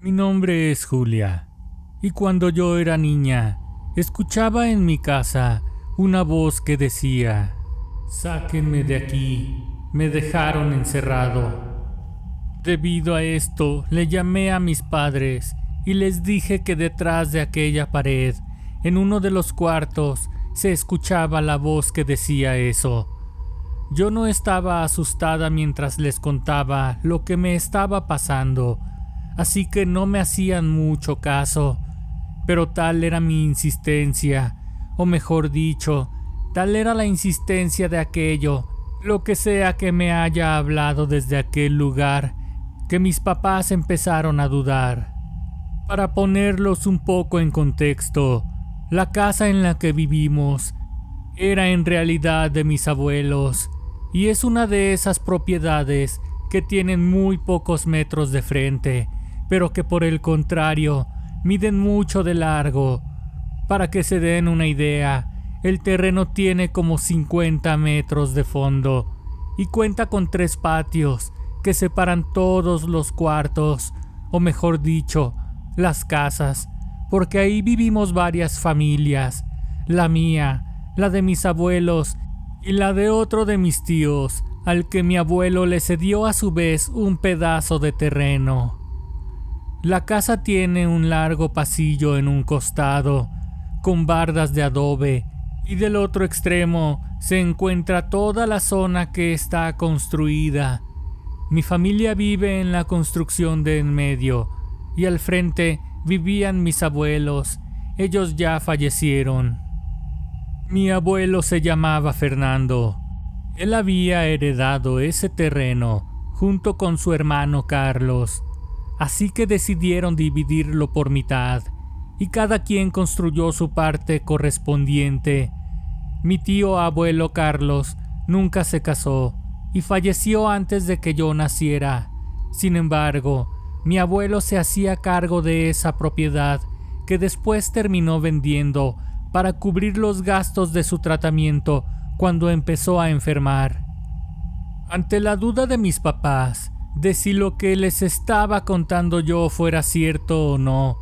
Mi nombre es Julia, y cuando yo era niña, escuchaba en mi casa una voz que decía: «Sáquenme de aquí, me dejaron encerrado». Debido a esto, le llamé a mis padres y les dije que detrás de aquella pared, en uno de los cuartos, se escuchaba la voz que decía eso. Yo no estaba asustada mientras les contaba lo que me estaba pasando, así que no me hacían mucho caso, pero tal era mi insistencia, o mejor dicho, tal era la insistencia de aquello, lo que sea que me haya hablado desde aquel lugar, que mis papás empezaron a dudar. Para ponerlos un poco en contexto, la casa en la que vivimos era en realidad de mis abuelos, y es una de esas propiedades que tienen muy pocos metros de frente, pero que por el contrario miden mucho de largo. Para que se den una idea, el terreno tiene como 50 metros de fondo y cuenta con 3 patios que separan todos los cuartos, o mejor dicho, las casas, porque ahí vivimos varias familias, la mía, la de mis abuelos y la de otro de mis tíos, al que mi abuelo le cedió a su vez un pedazo de terreno. La casa tiene un largo pasillo en un costado, con bardas de adobe, y del otro extremo se encuentra toda la zona que está construida. Mi familia vive en la construcción de en medio, y al frente vivían mis abuelos. Ellos ya fallecieron. Mi abuelo se llamaba Fernando. Él había heredado ese terreno junto con su hermano Carlos, así que decidieron dividirlo por mitad, y cada quien construyó su parte correspondiente. Mi tío abuelo Carlos nunca se casó y falleció antes de que yo naciera. Sin embargo, mi abuelo se hacía cargo de esa propiedad, que después terminó vendiendo para cubrir los gastos de su tratamiento cuando empezó a enfermar. Ante la duda de mis papás de si lo que les estaba contando yo fuera cierto o no,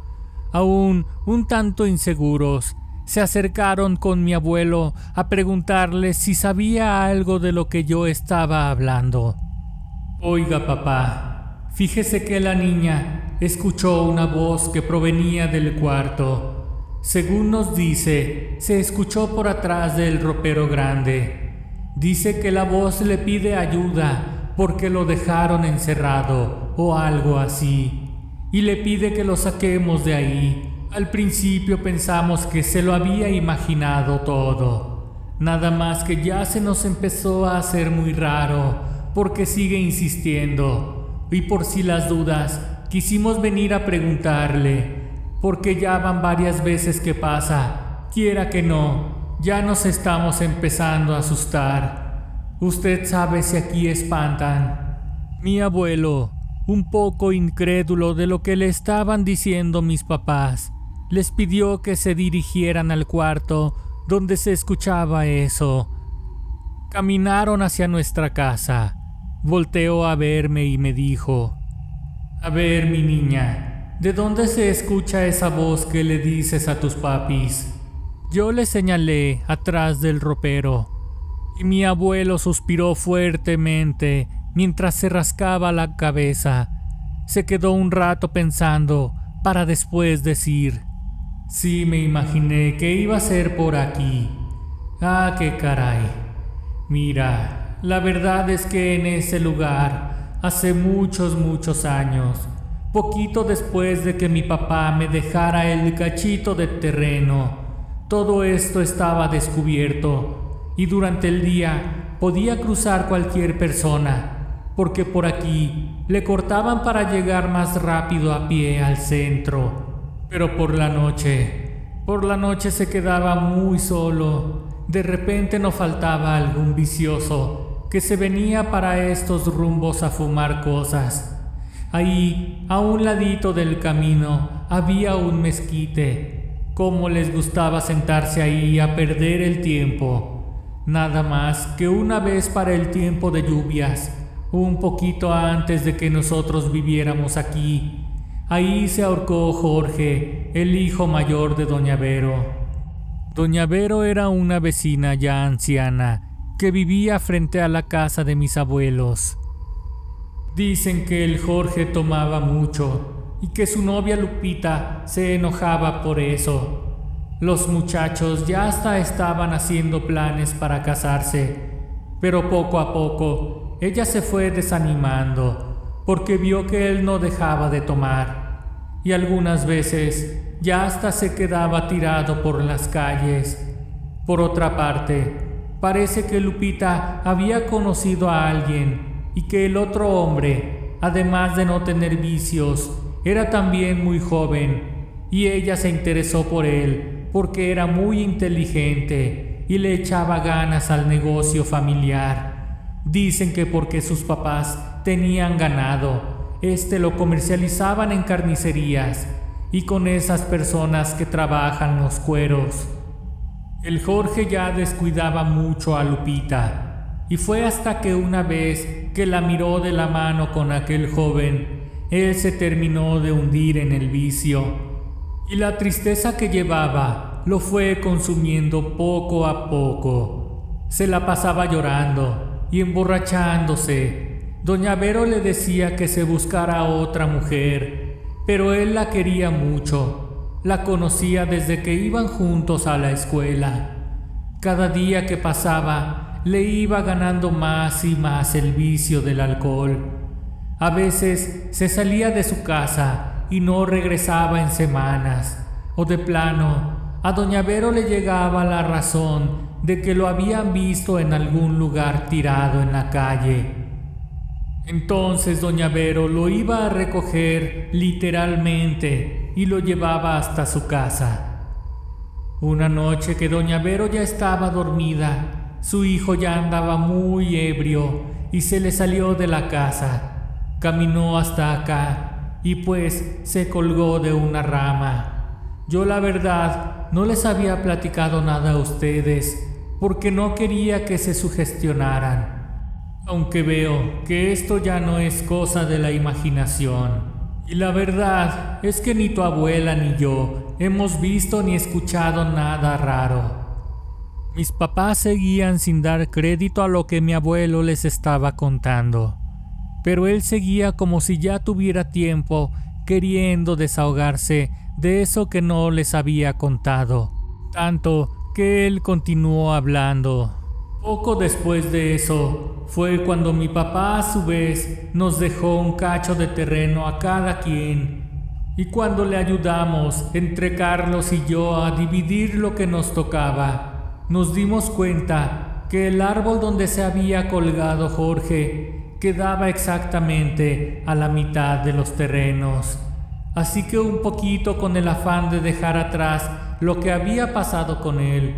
aún un tanto inseguros, se acercaron con mi abuelo a preguntarle si sabía algo de lo que yo estaba hablando. «Oiga, papá, fíjese que la niña escuchó una voz que provenía del cuarto. Según nos dice, se escuchó por atrás del ropero grande. Dice que la voz le pide ayuda porque lo dejaron encerrado o algo así, y le pide que lo saquemos de ahí. Al principio pensamos que se lo había imaginado todo, nada más que ya se nos empezó a hacer muy raro porque sigue insistiendo, y por si las dudas quisimos venir a preguntarle, porque ya van varias veces que pasa, quiera que no, ya nos estamos empezando a asustar. Usted sabe si aquí espantan». Mi abuelo, un poco incrédulo de lo que le estaban diciendo mis papás, les pidió que se dirigieran al cuarto donde se escuchaba eso. Caminaron hacia nuestra casa. Volteó a verme y me dijo: «A ver, mi niña, ¿de dónde se escucha esa voz que le dices a tus papis?». Yo le señalé atrás del ropero, y mi abuelo suspiró fuertemente mientras se rascaba la cabeza. Se quedó un rato pensando para después decir: «Sí, me imaginé que iba a ser por aquí. Ah, qué caray. Mira, la verdad es que en ese lugar, hace muchos años, poquito después de que mi papá me dejara el cachito de terreno, todo esto estaba descubierto, y durante el día podía cruzar cualquier persona, porque por aquí le cortaban para llegar más rápido a pie al centro. Pero por la noche se quedaba muy solo. De repente no faltaba algún vicioso que se venía para estos rumbos a fumar cosas. Ahí, a un ladito del camino, había un mezquite. Cómo les gustaba sentarse ahí a perder el tiempo. Nada más que una vez para el tiempo de lluvias, un poquito antes de que nosotros viviéramos aquí, Ahí se ahorcó Jorge, el hijo mayor de doña Vero. Doña Vero era una vecina ya anciana que vivía frente a la casa de mis abuelos. Dicen que el Jorge tomaba mucho y que su novia Lupita se enojaba por eso. Los muchachos ya hasta estaban haciendo planes para casarse, pero poco a poco ella se fue desanimando porque vio que él no dejaba de tomar y algunas veces ya hasta se quedaba tirado por las calles. Por otra parte, parece que Lupita había conocido a alguien y que el otro hombre, además de no tener vicios, era también muy joven y ella se interesó por él porque era muy inteligente y le echaba ganas al negocio familiar. Dicen que porque sus papás tenían ganado, lo comercializaban en carnicerías y con esas personas que trabajan los cueros. El Jorge ya descuidaba mucho a Lupita y fue hasta que una vez que la miró de la mano con aquel joven, él se terminó de hundir en el vicio y la tristeza que llevaba lo fue consumiendo poco a poco. Se la pasaba llorando y emborrachándose. Doña Vero le decía que se buscara otra mujer, pero él la quería mucho. La conocía desde que iban juntos a la escuela. Cada día que pasaba, le iba ganando más y más el vicio del alcohol. A veces se salía de su casa y no regresaba en semanas, o de plano, a doña Vero le llegaba la razón de que lo habían visto en algún lugar tirado en la calle. Entonces doña Vero lo iba a recoger literalmente y lo llevaba hasta su casa. Una noche que doña Vero ya estaba dormida, su hijo ya andaba muy ebrio y se le salió de la casa. Caminó hasta acá y pues se colgó de una rama. Yo la verdad no les había platicado nada a ustedes porque no quería que se sugestionaran, aunque veo que esto ya no es cosa de la imaginación. Y la verdad es que ni tu abuela ni yo hemos visto ni escuchado nada raro. Mis papás seguían sin dar crédito a lo que mi abuelo les estaba contando, pero él seguía como si ya tuviera tiempo queriendo desahogarse de eso que no les había contado, tanto que él continuó hablando. Poco después de eso fue cuando mi papá a su vez nos dejó un cacho de terreno a cada quien, y cuando le ayudamos entre Carlos y yo a dividir lo que nos tocaba, nos dimos cuenta que el árbol donde se había colgado Jorge quedaba exactamente a la mitad de los terrenos. Así que un poquito con el afán de dejar atrás lo que había pasado con él,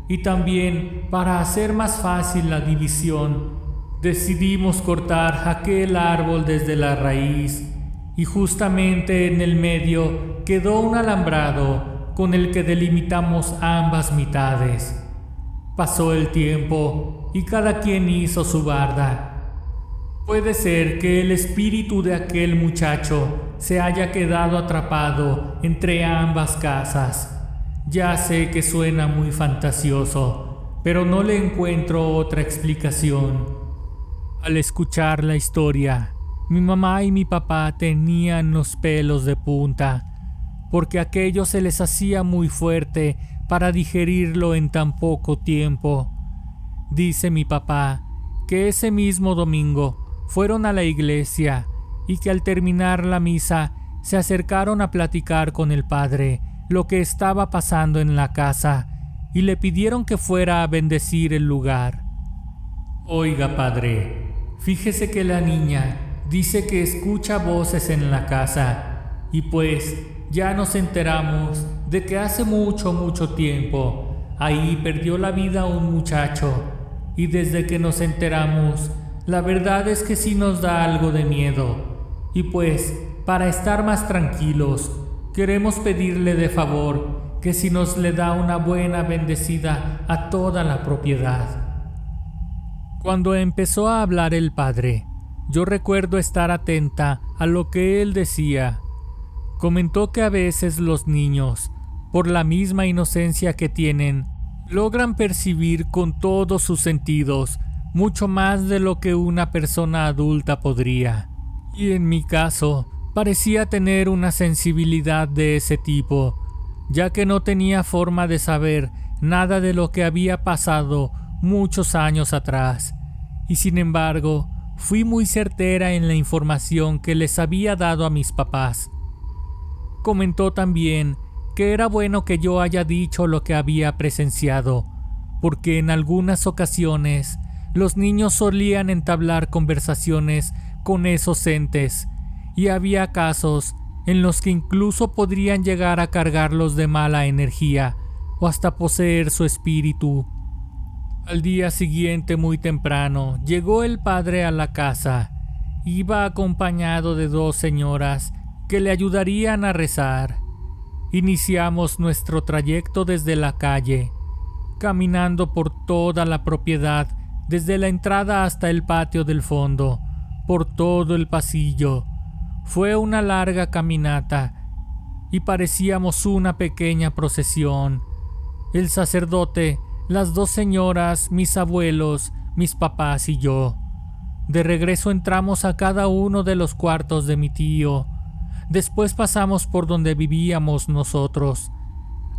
y también para hacer más fácil la división, decidimos cortar aquel árbol desde la raíz, y justamente en el medio quedó un alambrado con el que delimitamos ambas mitades. Pasó el tiempo y cada quien hizo su barda. Puede ser que el espíritu de aquel muchacho se haya quedado atrapado entre ambas casas. Ya sé que suena muy fantasioso, pero no le encuentro otra explicación. Al escuchar la historia, mi mamá y mi papá tenían los pelos de punta, porque aquello se les hacía muy fuerte para digerirlo en tan poco tiempo. Dice mi papá que ese mismo domingo fueron a la iglesia y que al terminar la misa se acercaron a platicar con el padre lo que estaba pasando en la casa y le pidieron que fuera a bendecir el lugar. Oiga, padre, fíjese que la niña dice que escucha voces en la casa y pues ya nos enteramos de que hace mucho tiempo ahí perdió la vida un muchacho y desde que nos enteramos la verdad es que sí nos da algo de miedo y pues para estar más tranquilos queremos pedirle de favor que si nos le da una buena bendecida a toda la propiedad. Cuando empezó a hablar el padre, yo recuerdo estar atenta a lo que él decía. Comentó que a veces los niños, por la misma inocencia que tienen, logran percibir con todos sus sentidos mucho más de lo que una persona adulta podría. Y en mi caso, parecía tener una sensibilidad de ese tipo, ya que no tenía forma de saber nada de lo que había pasado muchos años atrás, y sin embargo, fui muy certera en la información que les había dado a mis papás. Comentó también que era bueno que yo haya dicho lo que había presenciado, porque en algunas ocasiones los niños solían entablar conversaciones con esos entes, y había casos en los que incluso podrían llegar a cargarlos de mala energía o hasta poseer su espíritu. Al día siguiente, muy temprano, llegó el padre a la casa. Iba acompañado de 2 señoras que le ayudarían a rezar. Iniciamos nuestro trayecto desde la calle, caminando por toda la propiedad, desde la entrada hasta el patio del fondo, por todo el pasillo. Fue una larga caminata y parecíamos una pequeña procesión. El sacerdote, las 2 señoras, mis abuelos, mis papás y yo. De regreso entramos a cada uno de los cuartos de mi tío. Después pasamos por donde vivíamos nosotros.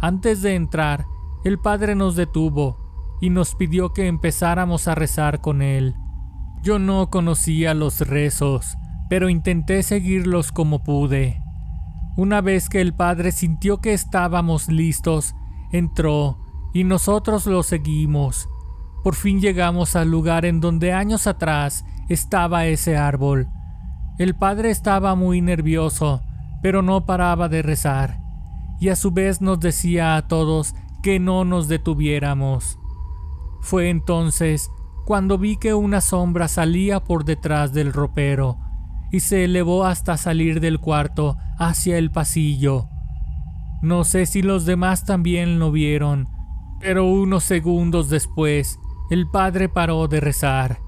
Antes de entrar, el padre nos detuvo y nos pidió que empezáramos a rezar con él. Yo no conocía los rezos, pero intenté seguirlos como pude. Una vez que el padre sintió que estábamos listos, entró y nosotros lo seguimos. Por fin llegamos al lugar en donde años atrás estaba ese árbol. El padre estaba muy nervioso, pero no paraba de rezar, y a su vez nos decía a todos que no nos detuviéramos. Fue entonces cuando vi que una sombra salía por detrás del ropero y se elevó hasta salir del cuarto hacia el pasillo. No sé si los demás también lo vieron, pero unos segundos después el padre paró de rezar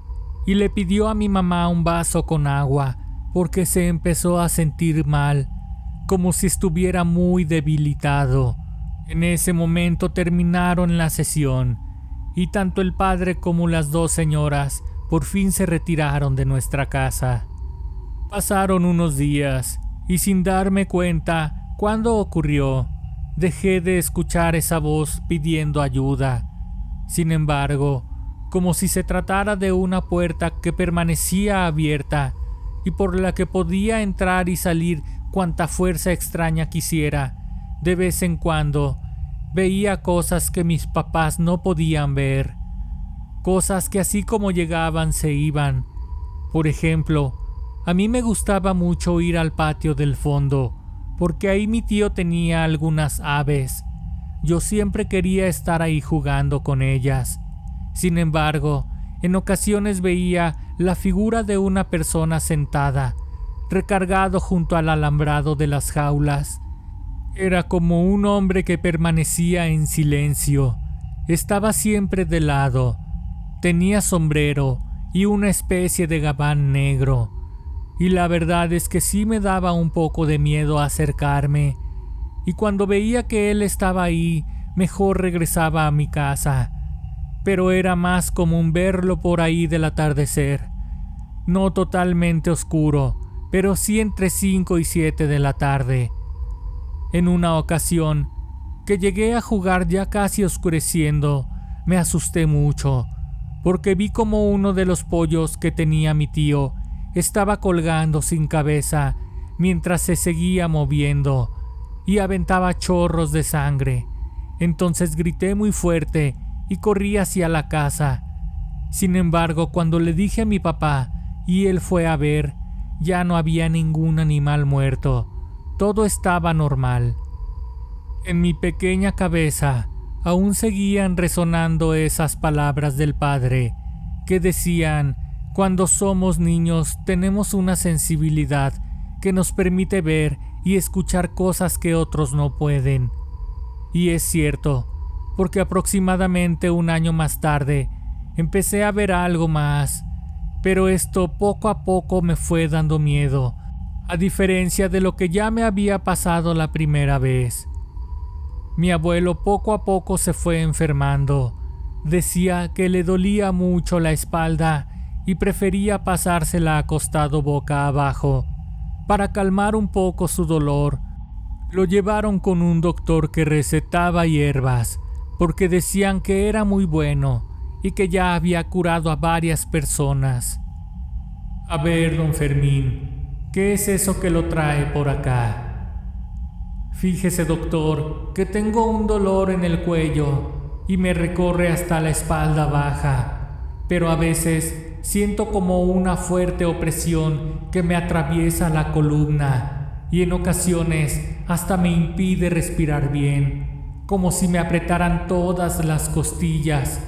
y le pidió a mi mamá un vaso con agua porque se empezó a sentir mal, como si estuviera muy debilitado. En ese momento terminaron la sesión y tanto el padre como las 2 señoras por fin se retiraron de nuestra casa. Pasaron unos días y sin darme cuenta cuándo ocurrió, dejé de escuchar esa voz pidiendo ayuda. Sin embargo, como si se tratara de una puerta que permanecía abierta y por la que podía entrar y salir cuanta fuerza extraña quisiera, de vez en cuando veía cosas que mis papás no podían ver, cosas que así como llegaban se iban. Por ejemplo, a mí me gustaba mucho ir al patio del fondo, porque ahí mi tío tenía algunas aves. Yo siempre quería estar ahí jugando con ellas. Sin embargo, en ocasiones veía la figura de una persona sentada, recargado junto al alambrado de las jaulas. Era como un hombre que permanecía en silencio. Estaba siempre de lado. Tenía sombrero y una especie de gabán negro. Y la verdad es que sí me daba un poco de miedo acercarme. Y cuando veía que él estaba ahí, mejor regresaba a mi casa. Pero era más común verlo por ahí del atardecer. No totalmente oscuro, pero sí entre 5 y 7 de la tarde. En una ocasión, que llegué a jugar ya casi oscureciendo, me asusté mucho, porque vi como uno de los pollos que tenía mi tío estaba colgando sin cabeza mientras se seguía moviendo y aventaba chorros de sangre. Entonces grité muy fuerte y corrí hacia la casa. Sin embargo, cuando le dije a mi papá y él fue a ver, ya no había ningún animal muerto. Todo estaba normal. En mi pequeña cabeza aún seguían resonando esas palabras del padre que decían: cuando somos niños tenemos una sensibilidad que nos permite ver y escuchar cosas que otros no pueden. Y es cierto, porque aproximadamente un año más tarde empecé a ver algo más, pero esto poco a poco me fue dando miedo, a diferencia de lo que ya me había pasado la primera vez. Mi abuelo poco a poco se fue enfermando. Decía que le dolía mucho la espalda y prefería pasársela acostado boca abajo. Para calmar un poco su dolor, lo llevaron con un doctor que recetaba hierbas, porque decían que era muy bueno y que ya había curado a varias personas. A ver, don Fermín, ¿qué es eso que lo trae por acá? Fíjese, doctor, que tengo un dolor en el cuello y me recorre hasta la espalda baja, pero a veces siento como una fuerte opresión que me atraviesa la columna y en ocasiones hasta me impide respirar bien, como si me apretaran todas las costillas.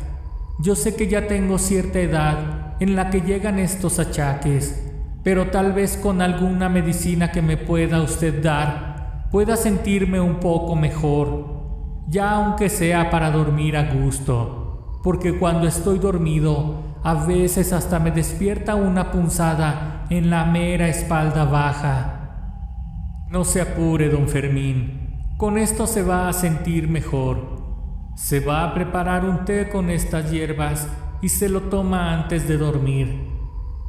Yo sé que ya tengo cierta edad en la que llegan estos achaques, pero tal vez con alguna medicina que me pueda usted dar, pueda sentirme un poco mejor, ya aunque sea para dormir a gusto, porque cuando estoy dormido, a veces hasta me despierta una punzada en la mera espalda baja. No se apure, don Fermín, con esto se va a sentir mejor. Se va a preparar un té con estas hierbas y se lo toma antes de dormir.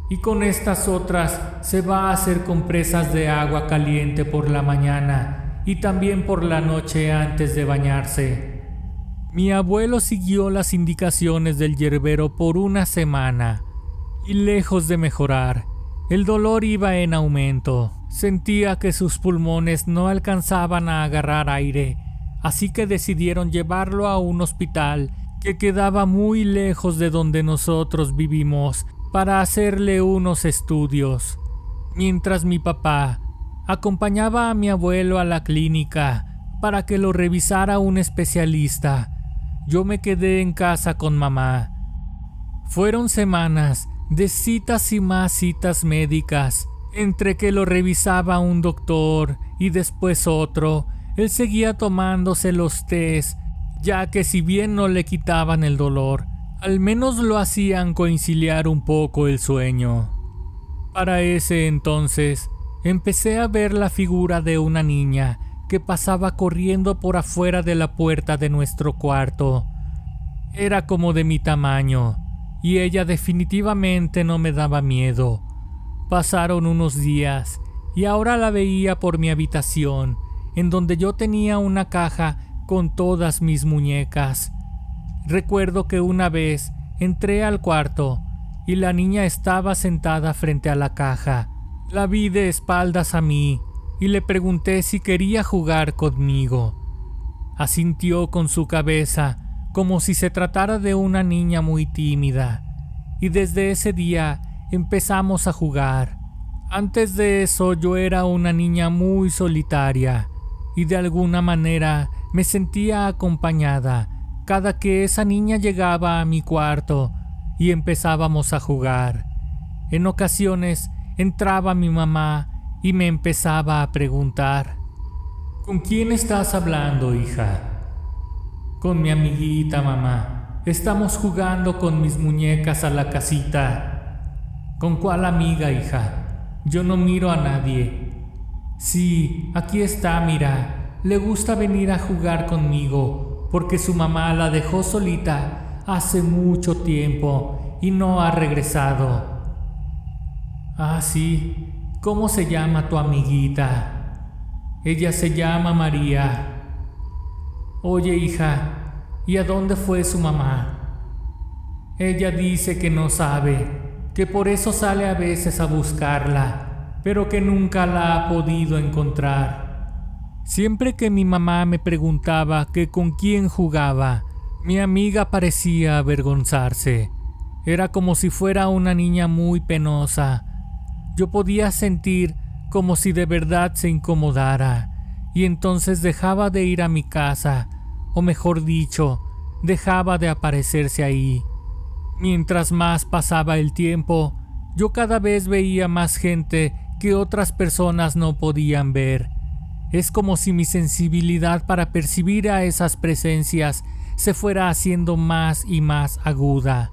Y con estas otras se va a hacer compresas de agua caliente por la mañana y también por la noche antes de bañarse. Mi abuelo siguió las indicaciones del hierbero por una semana y lejos de mejorar, el dolor iba en aumento. Sentía que sus pulmones no alcanzaban a agarrar aire, así que decidieron llevarlo a un hospital que quedaba muy lejos de donde nosotros vivimos para hacerle unos estudios. Mientras mi papá acompañaba a mi abuelo a la clínica para que lo revisara un especialista, yo me quedé en casa con mamá. Fueron semanas de citas y más citas médicas. Entre que lo revisaba un doctor y después otro, él seguía tomándose los tés, ya que si bien no le quitaban el dolor, al menos lo hacían conciliar un poco el sueño. Para ese entonces, empecé a ver la figura de una niña que pasaba corriendo por afuera de la puerta de nuestro cuarto. Era como de mi tamaño, y ella definitivamente no me daba miedo. Pasaron unos días, y ahora la veía por mi habitación, en donde yo tenía una caja con todas mis muñecas. Recuerdo que una vez entré al cuarto y la niña estaba sentada frente a la caja. La vi de espaldas a mí y le pregunté si quería jugar conmigo. Asintió con su cabeza como si se tratara de una niña muy tímida, y desde ese día empezamos a jugar. Antes de eso yo era una niña muy solitaria y de alguna manera me sentía acompañada cada que esa niña llegaba a mi cuarto y empezábamos a jugar. En ocasiones entraba mi mamá y me empezaba a preguntar: ¿con quién estás hablando, hija? Con mi amiguita, mamá. Estamos jugando con mis muñecas a la casita. ¿Con cuál amiga, hija? Yo no miro a nadie. Sí, aquí está, mira. Le gusta venir a jugar conmigo porque su mamá la dejó solita hace mucho tiempo y no ha regresado. Ah, sí. ¿Cómo se llama tu amiguita? Ella se llama María. Oye, hija, ¿y a dónde fue su mamá? Ella dice que no sabe, que por eso sale a veces a buscarla, pero que nunca la ha podido encontrar. Siempre que mi mamá me preguntaba que con quién jugaba, mi amiga parecía avergonzarse. Era como si fuera una niña muy penosa. Yo podía sentir como si de verdad se incomodara, y entonces dejaba de ir a mi casa, o mejor dicho, dejaba de aparecerse ahí. Mientras más pasaba el tiempo, yo cada vez veía más gente que otras personas no podían ver. Es como si mi sensibilidad para percibir a esas presencias se fuera haciendo más y más aguda.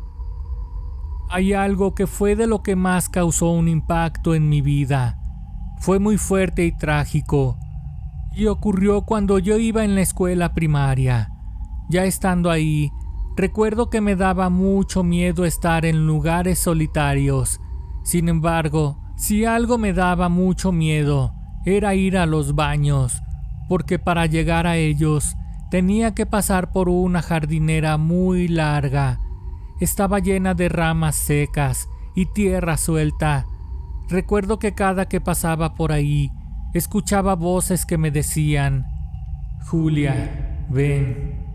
Hay algo que fue de lo que más causó un impacto en mi vida. Fue muy fuerte y trágico, y ocurrió cuando yo iba en la escuela primaria. Ya estando ahí, recuerdo que me daba mucho miedo estar en lugares solitarios. Sin embargo, si algo me daba mucho miedo, era ir a los baños, porque para llegar a ellos tenía que pasar por una jardinera muy larga. Estaba llena de ramas secas y tierra suelta. Recuerdo que cada que pasaba por ahí, escuchaba voces que me decían: Julia, ven.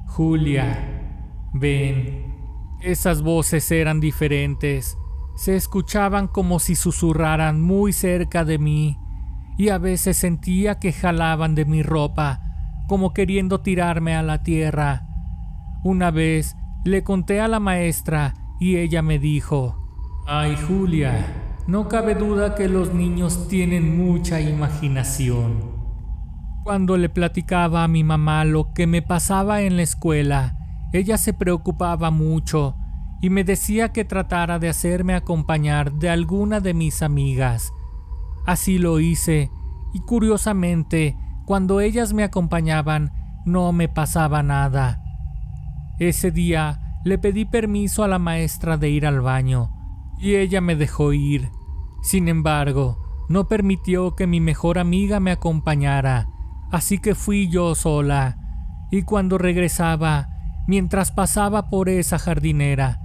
Julia, ven. Esas voces eran diferentes. Se escuchaban como si susurraran muy cerca de mí, y a veces sentía que jalaban de mi ropa, como queriendo tirarme a la tierra. Una vez le conté a la maestra y ella me dijo: Ay, Julia, no cabe duda que los niños tienen mucha imaginación. Cuando le platicaba a mi mamá lo que me pasaba en la escuela, ella se preocupaba mucho y me decía que tratara de hacerme acompañar de alguna de mis amigas. Así lo hice, y curiosamente, cuando ellas me acompañaban, no me pasaba nada. Ese día le pedí permiso a la maestra de ir al baño, y ella me dejó ir. Sin embargo, no permitió que mi mejor amiga me acompañara, así que fui yo sola, y cuando regresaba, mientras pasaba por esa jardinera,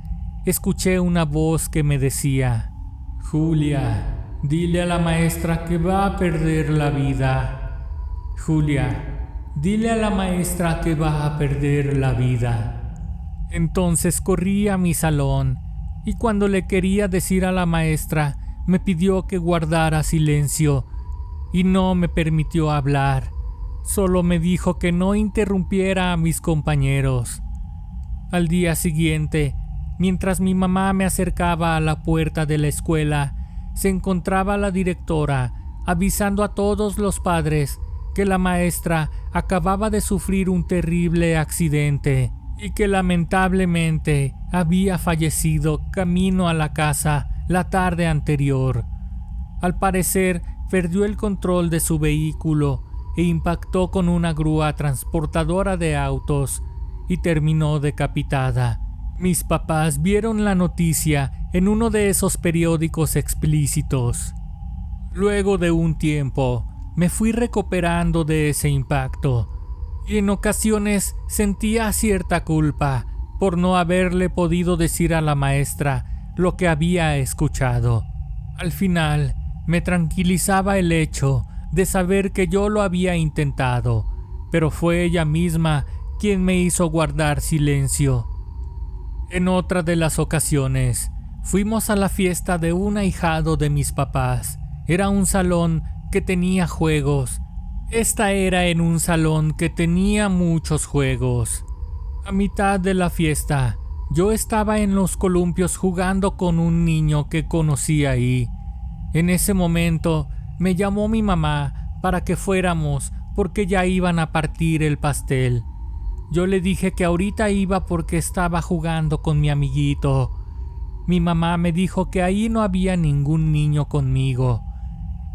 escuché una voz que me decía: Julia, dile a la maestra que va a perder la vida. Julia, dile a la maestra que va a perder la vida. Entonces corrí a mi salón, y cuando le quería decir a la maestra, me pidió que guardara silencio, y no me permitió hablar. Solo me dijo que no interrumpiera a mis compañeros. Al día siguiente, mientras mi mamá me acercaba a la puerta de la escuela, se encontraba la directora avisando a todos los padres que la maestra acababa de sufrir un terrible accidente y que lamentablemente había fallecido camino a la casa la tarde anterior. Al parecer, perdió el control de su vehículo e impactó con una grúa transportadora de autos y terminó decapitada. Mis papás vieron la noticia en uno de esos periódicos explícitos. Luego de un tiempo, me fui recuperando de ese impacto y en ocasiones sentía cierta culpa por no haberle podido decir a la maestra lo que había escuchado. Al final, me tranquilizaba el hecho de saber que yo lo había intentado, pero fue ella misma quien me hizo guardar silencio. En otra de las ocasiones, fuimos a la fiesta de un ahijado de mis papás. Era un salón que tenía juegos. Esta era en un salón que tenía muchos juegos. A mitad de la fiesta, yo estaba en los columpios jugando con un niño que conocí ahí. En ese momento, me llamó mi mamá para que fuéramos porque ya iban a partir el pastel. Yo le dije que ahorita iba porque estaba jugando con mi amiguito. Mi mamá me dijo que ahí no había ningún niño conmigo,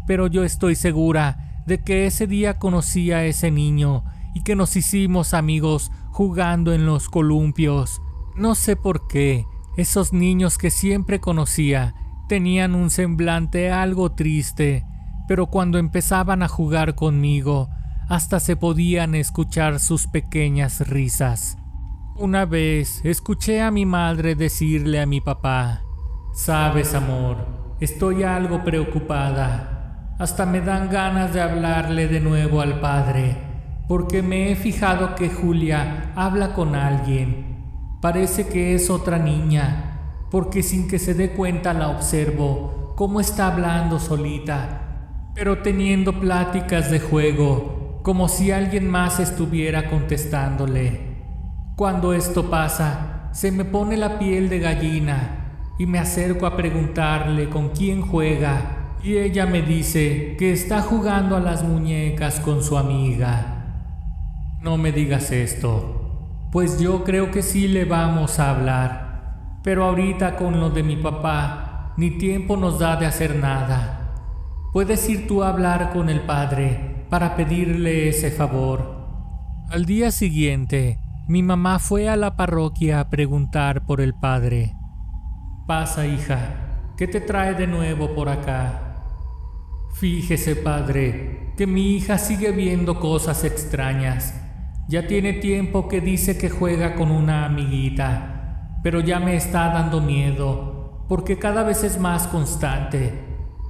pero yo estoy segura de que ese día conocí a ese niño y que nos hicimos amigos jugando en los columpios. No sé por qué, esos niños que siempre conocía tenían un semblante algo triste, pero cuando empezaban a jugar conmigo, hasta se podían escuchar sus pequeñas risas. Una vez escuché a mi madre decirle a mi papá: «Sabes, amor, estoy algo preocupada. Hasta me dan ganas de hablarle de nuevo al padre, porque me he fijado que Julia habla con alguien. Parece que es otra niña, porque sin que se dé cuenta la observo cómo está hablando solita, pero teniendo pláticas de juego, como si alguien más estuviera contestándole. Cuando esto pasa, se me pone la piel de gallina y me acerco a preguntarle con quién juega, y ella me dice que está jugando a las muñecas con su amiga. No me digas esto, pues yo creo que sí le vamos a hablar, pero ahorita con lo de mi papá, ni tiempo nos da de hacer nada. Puedes ir tú a hablar con el padre para pedirle ese favor. Al día siguiente, mi mamá fue a la parroquia a preguntar por el padre. Pasa, hija, ¿qué te trae de nuevo por acá? Fíjese, padre, que mi hija sigue viendo cosas extrañas. Ya tiene tiempo que dice que juega con una amiguita, pero ya me está dando miedo, porque cada vez es más constante.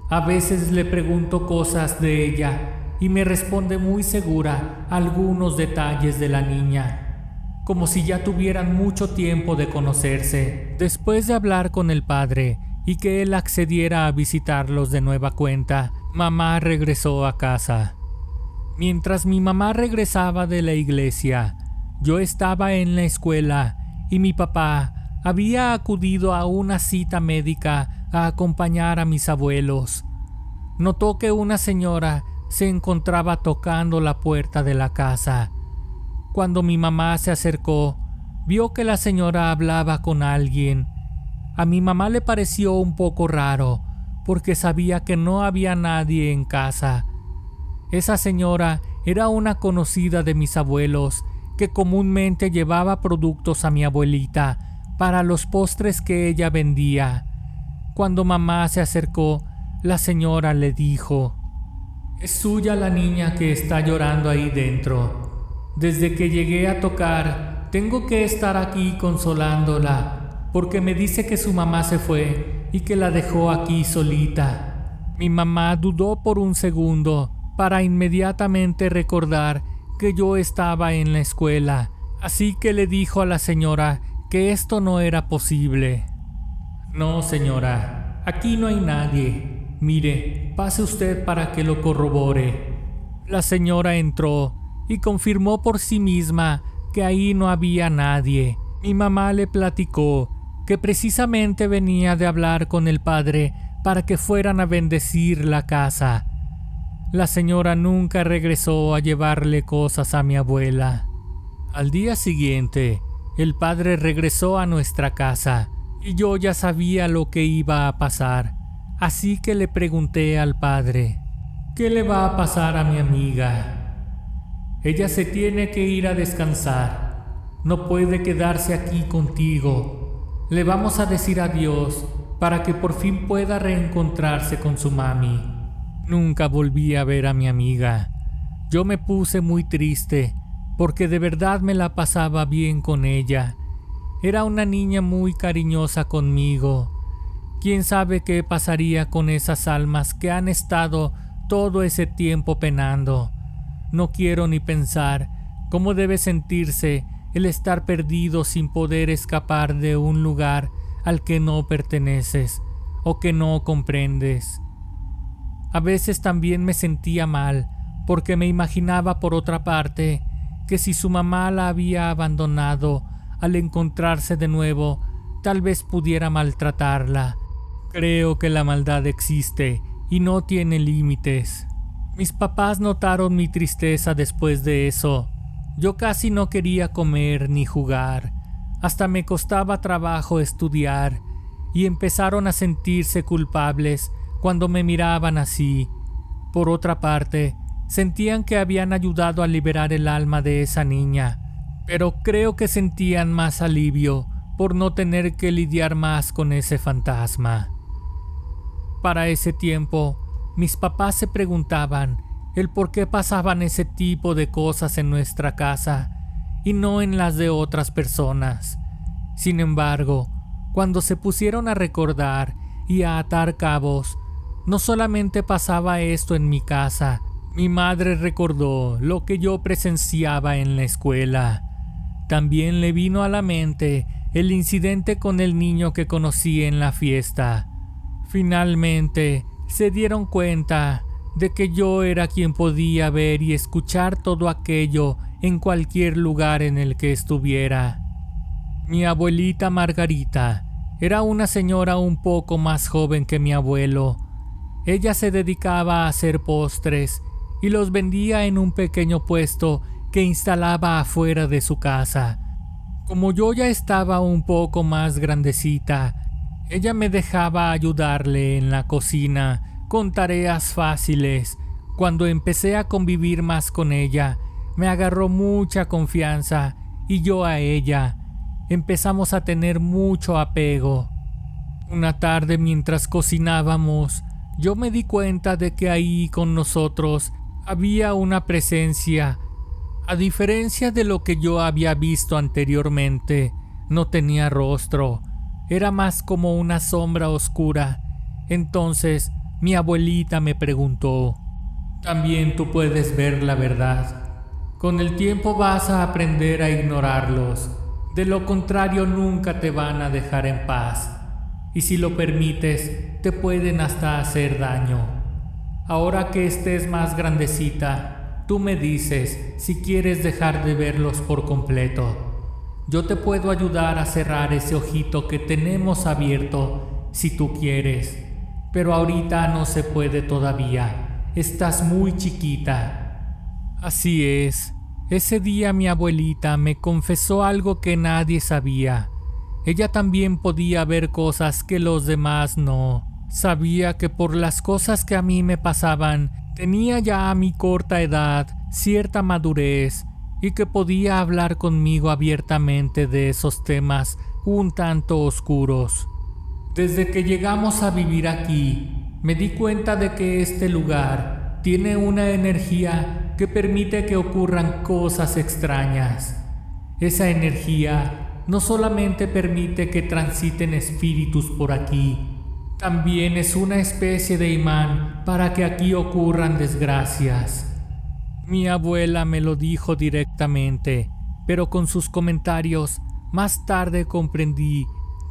A veces le pregunto cosas de ella y me responde muy segura algunos detalles de la niña, como si ya tuvieran mucho tiempo de conocerse. Después de hablar con el padre y que él accediera a visitarlos de nueva cuenta, mamá regresó a casa. Mientras mi mamá regresaba de la iglesia, yo estaba en la escuela y mi papá había acudido a una cita médica a acompañar a mis abuelos. Notó que una señora se encontraba tocando la puerta de la casa. Cuando mi mamá se acercó, vio que la señora hablaba con alguien. A mi mamá le pareció un poco raro, porque sabía que no había nadie en casa. Esa señora era una conocida de mis abuelos, que comúnmente llevaba productos a mi abuelita para los postres que ella vendía. Cuando mamá se acercó, la señora le dijo: «Es suya la niña que está llorando ahí dentro. Desde que llegué a tocar, tengo que estar aquí consolándola, porque me dice que su mamá se fue y que la dejó aquí solita». Mi mamá dudó por un segundo para inmediatamente recordar que yo estaba en la escuela, así que le dijo a la señora que esto no era posible. «No, señora, aquí no hay nadie. Mire, pase usted para que lo corrobore». La señora entró y confirmó por sí misma que ahí no había nadie. Mi mamá le platicó que precisamente venía de hablar con el padre para que fueran a bendecir la casa. La señora nunca regresó a llevarle cosas a mi abuela. Al día siguiente, el padre regresó a nuestra casa y yo ya sabía lo que iba a pasar, así que le pregunté al padre: «¿Qué le va a pasar a mi amiga? Ella se tiene que ir a descansar, no puede quedarse aquí contigo. Le vamos a decir adiós para que por fin pueda reencontrarse con su mami». Nunca volví a ver a mi amiga. Yo me puse muy triste porque de verdad me la pasaba bien con ella. Era una niña muy cariñosa conmigo. ¿Quién sabe qué pasaría con esas almas que han estado todo ese tiempo penando? No quiero ni pensar cómo debe sentirse el estar perdido sin poder escapar de un lugar al que no perteneces o que no comprendes. A veces también me sentía mal porque me imaginaba por otra parte que si su mamá la había abandonado al encontrarse de nuevo, tal vez pudiera maltratarla. Creo que la maldad existe y no tiene límites. Mis papás notaron mi tristeza después de eso. Yo casi no quería comer ni jugar. Hasta me costaba trabajo estudiar y empezaron a sentirse culpables cuando me miraban así. Por otra parte, sentían que habían ayudado a liberar el alma de esa niña, pero creo que sentían más alivio por no tener que lidiar más con ese fantasma. Para ese tiempo, mis papás se preguntaban el por qué pasaban ese tipo de cosas en nuestra casa y no en las de otras personas. Sin embargo, cuando se pusieron a recordar y a atar cabos, no solamente pasaba esto en mi casa. Mi madre recordó lo que yo presenciaba en la escuela. También le vino a la mente el incidente con el niño que conocí en la fiesta. Finalmente, se dieron cuenta de que yo era quien podía ver y escuchar todo aquello en cualquier lugar en el que estuviera. Mi abuelita Margarita era una señora un poco más joven que mi abuelo. Ella se dedicaba a hacer postres y los vendía en un pequeño puesto que instalaba afuera de su casa. Como yo ya estaba un poco más grandecita, ella me dejaba ayudarle en la cocina con tareas fáciles. Cuando empecé a convivir más con ella, me agarró mucha confianza y yo a ella. Empezamos a tener mucho apego. Una tarde mientras cocinábamos, yo me di cuenta de que ahí con nosotros había una presencia. A diferencia de lo que yo había visto anteriormente, no tenía rostro, era más como una sombra oscura. Entonces mi abuelita me preguntó: «También tú puedes ver la verdad. Con el tiempo vas a aprender a ignorarlos. De lo contrario nunca te van a dejar en paz. Y si lo permites, te pueden hasta hacer daño. Ahora que estés más grandecita, tú me dices si quieres dejar de verlos por completo. Yo te puedo ayudar a cerrar ese ojito que tenemos abierto si tú quieres. Pero ahorita no se puede todavía. Estás muy chiquita». Así es. Ese día mi abuelita me confesó algo que nadie sabía. Ella también podía ver cosas que los demás no. Sabía que por las cosas que a mí me pasaban, tenía ya a mi corta edad cierta madurez y que podía hablar conmigo abiertamente de esos temas un tanto oscuros. Desde que llegamos a vivir aquí, me di cuenta de que este lugar tiene una energía que permite que ocurran cosas extrañas. Esa energía no solamente permite que transiten espíritus por aquí, también es una especie de imán para que aquí ocurran desgracias. Mi abuela me lo dijo directamente, pero con sus comentarios más tarde comprendí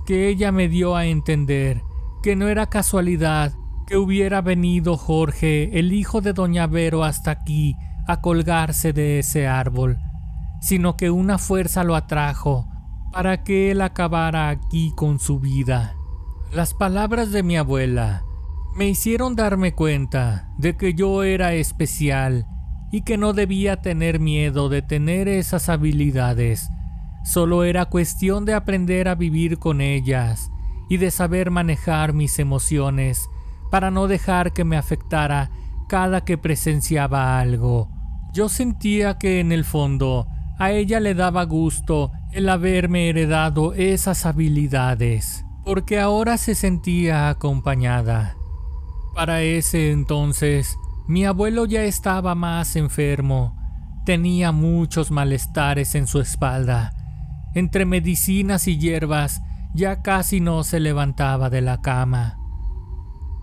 que ella me dio a entender que no era casualidad que hubiera venido Jorge, el hijo de Doña Vero, hasta aquí a colgarse de ese árbol, sino que una fuerza lo atrajo para que él acabara aquí con su vida. Las palabras de mi abuela me hicieron darme cuenta de que yo era especial y que no debía tener miedo de tener esas habilidades. Solo era cuestión de aprender a vivir con ellas y de saber manejar mis emociones para no dejar que me afectara cada que presenciaba algo. Yo sentía que en el fondo a ella le daba gusto el haberme heredado esas habilidades, porque ahora se sentía acompañada. Para ese entonces, mi abuelo ya estaba más enfermo. Tenía muchos malestares en su espalda. Entre medicinas y hierbas, ya casi no se levantaba de la cama.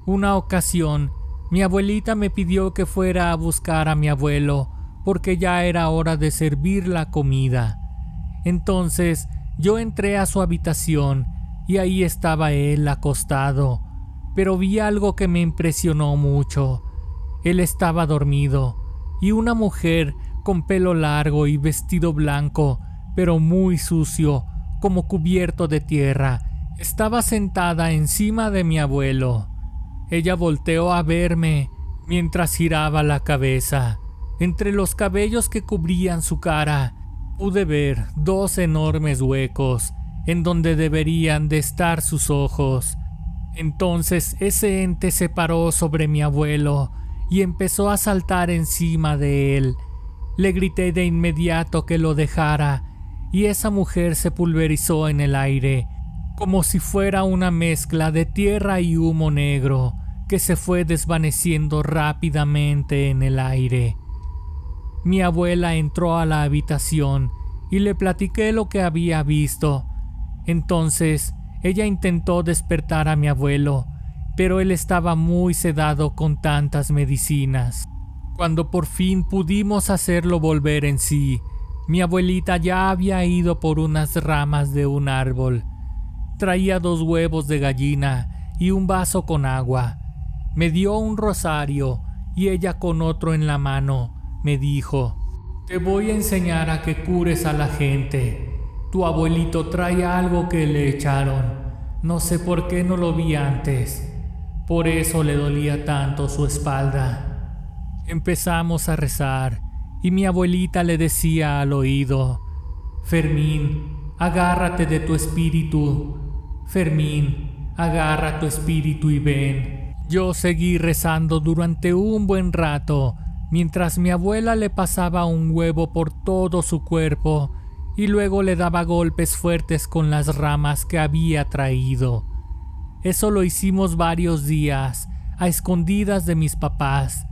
Una ocasión, mi abuelita me pidió que fuera a buscar a mi abuelo porque ya era hora de servir la comida. Entonces yo entré a su habitación y ahí estaba él acostado, pero vi algo que me impresionó mucho. Él estaba dormido y una mujer con pelo largo y vestido blanco, pero muy sucio, como cubierto de tierra, estaba sentada encima de mi abuelo. Ella volteó a verme mientras giraba la cabeza. Entre los cabellos que cubrían su cara, pude ver 2 enormes huecos en donde deberían de estar sus ojos. Entonces ese ente se paró sobre mi abuelo y empezó a saltar encima de él. Le grité de inmediato que lo dejara y esa mujer se pulverizó en el aire, como si fuera una mezcla de tierra y humo negro que se fue desvaneciendo rápidamente en el aire. Mi abuela entró a la habitación y le platiqué lo que había visto. Entonces ella intentó despertar a mi abuelo, pero él estaba muy sedado con tantas medicinas. Cuando por fin pudimos hacerlo volver en sí, mi abuelita ya había ido por unas ramas de un árbol. Traía 2 huevos de gallina y un vaso con agua. Me dio un rosario y ella con otro en la mano me dijo: «Te voy a enseñar a que cures a la gente. Tu abuelito trae algo que le echaron. No sé por qué no lo vi antes. Por eso le dolía tanto su espalda». Empezamos a rezar y mi abuelita le decía al oído: «Fermín, agárrate de tu espíritu. Fermín, agarra tu espíritu y ven. Yo seguí rezando durante un buen rato, mientras mi abuela le pasaba un huevo por todo su cuerpo y luego le daba golpes fuertes con las ramas que había traído. Eso lo hicimos varios días, a escondidas de mis papás.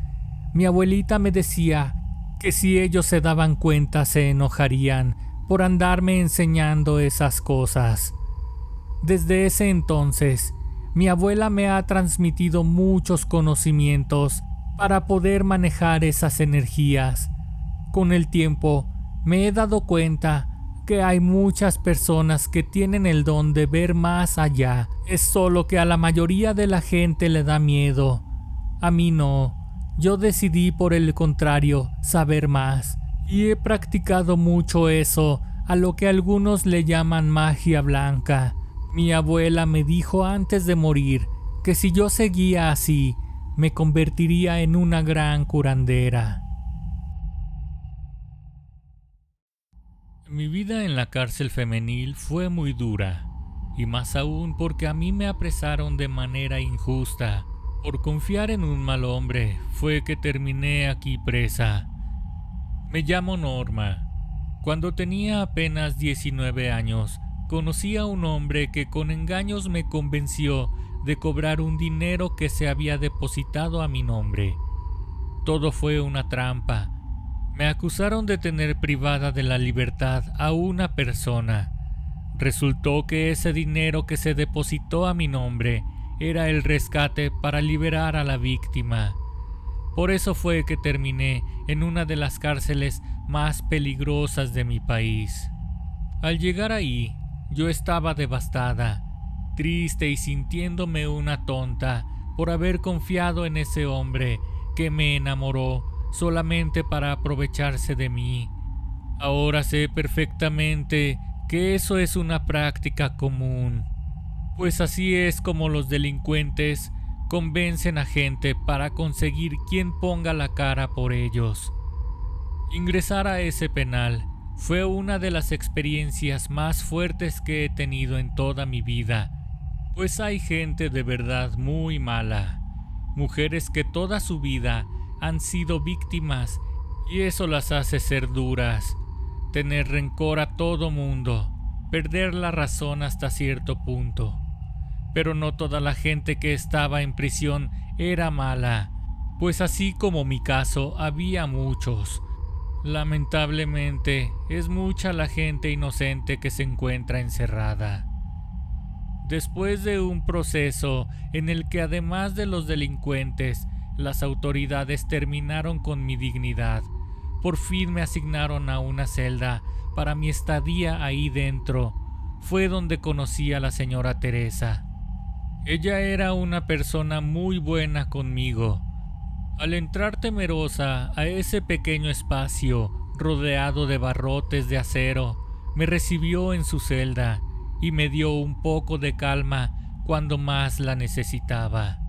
Mi abuelita me decía que si ellos se daban cuenta se enojarían por andarme enseñando esas cosas. Desde ese entonces, mi abuela me ha transmitido muchos conocimientos para poder manejar esas energías. Con el tiempo, me he dado cuenta que hay muchas personas que tienen el don de ver más allá. Es solo que a la mayoría de la gente le da miedo. A mí no. Yo decidí, por el contrario, saber más. Y he practicado mucho eso, a lo que algunos le llaman magia blanca. Mi abuela me dijo antes de morir que si yo seguía así, me convertiría en una gran curandera. Mi vida en la cárcel femenil fue muy dura, y más aún porque a mí me apresaron de manera injusta. Por confiar en un mal hombre fue que terminé aquí presa. Me llamo Norma. Cuando tenía apenas 19 años, conocí a un hombre que con engaños me convenció de cobrar un dinero que se había depositado a mi nombre. Todo fue una trampa. Me acusaron de tener privada de la libertad a una persona. Resultó que ese dinero que se depositó a mi nombre era el rescate para liberar a la víctima. Por eso fue que terminé en una de las cárceles más peligrosas de mi país. Al llegar ahí, yo estaba devastada, triste y sintiéndome una tonta por haber confiado en ese hombre que me enamoró solamente para aprovecharse de mí. Ahora sé perfectamente que eso es una práctica común, pues así es como los delincuentes convencen a gente para conseguir quien ponga la cara por ellos. Ingresar a ese penal fue una de las experiencias más fuertes que he tenido en toda mi vida, pues hay gente de verdad muy mala, mujeres que toda su vida han sido víctimas y eso las hace ser duras, tener rencor a todo mundo, perder la razón hasta cierto punto. Pero no toda la gente que estaba en prisión era mala, pues así como mi caso había muchos. Lamentablemente, es mucha la gente inocente que se encuentra encerrada. Después de un proceso en el que además de los delincuentes, las autoridades terminaron con mi dignidad, por fin me asignaron a una celda para mi estadía ahí dentro. Fue donde conocí a la señora Teresa. Ella era una persona muy buena conmigo. Al entrar temerosa a ese pequeño espacio rodeado de barrotes de acero, me recibió en su celda y me dio un poco de calma cuando más la necesitaba.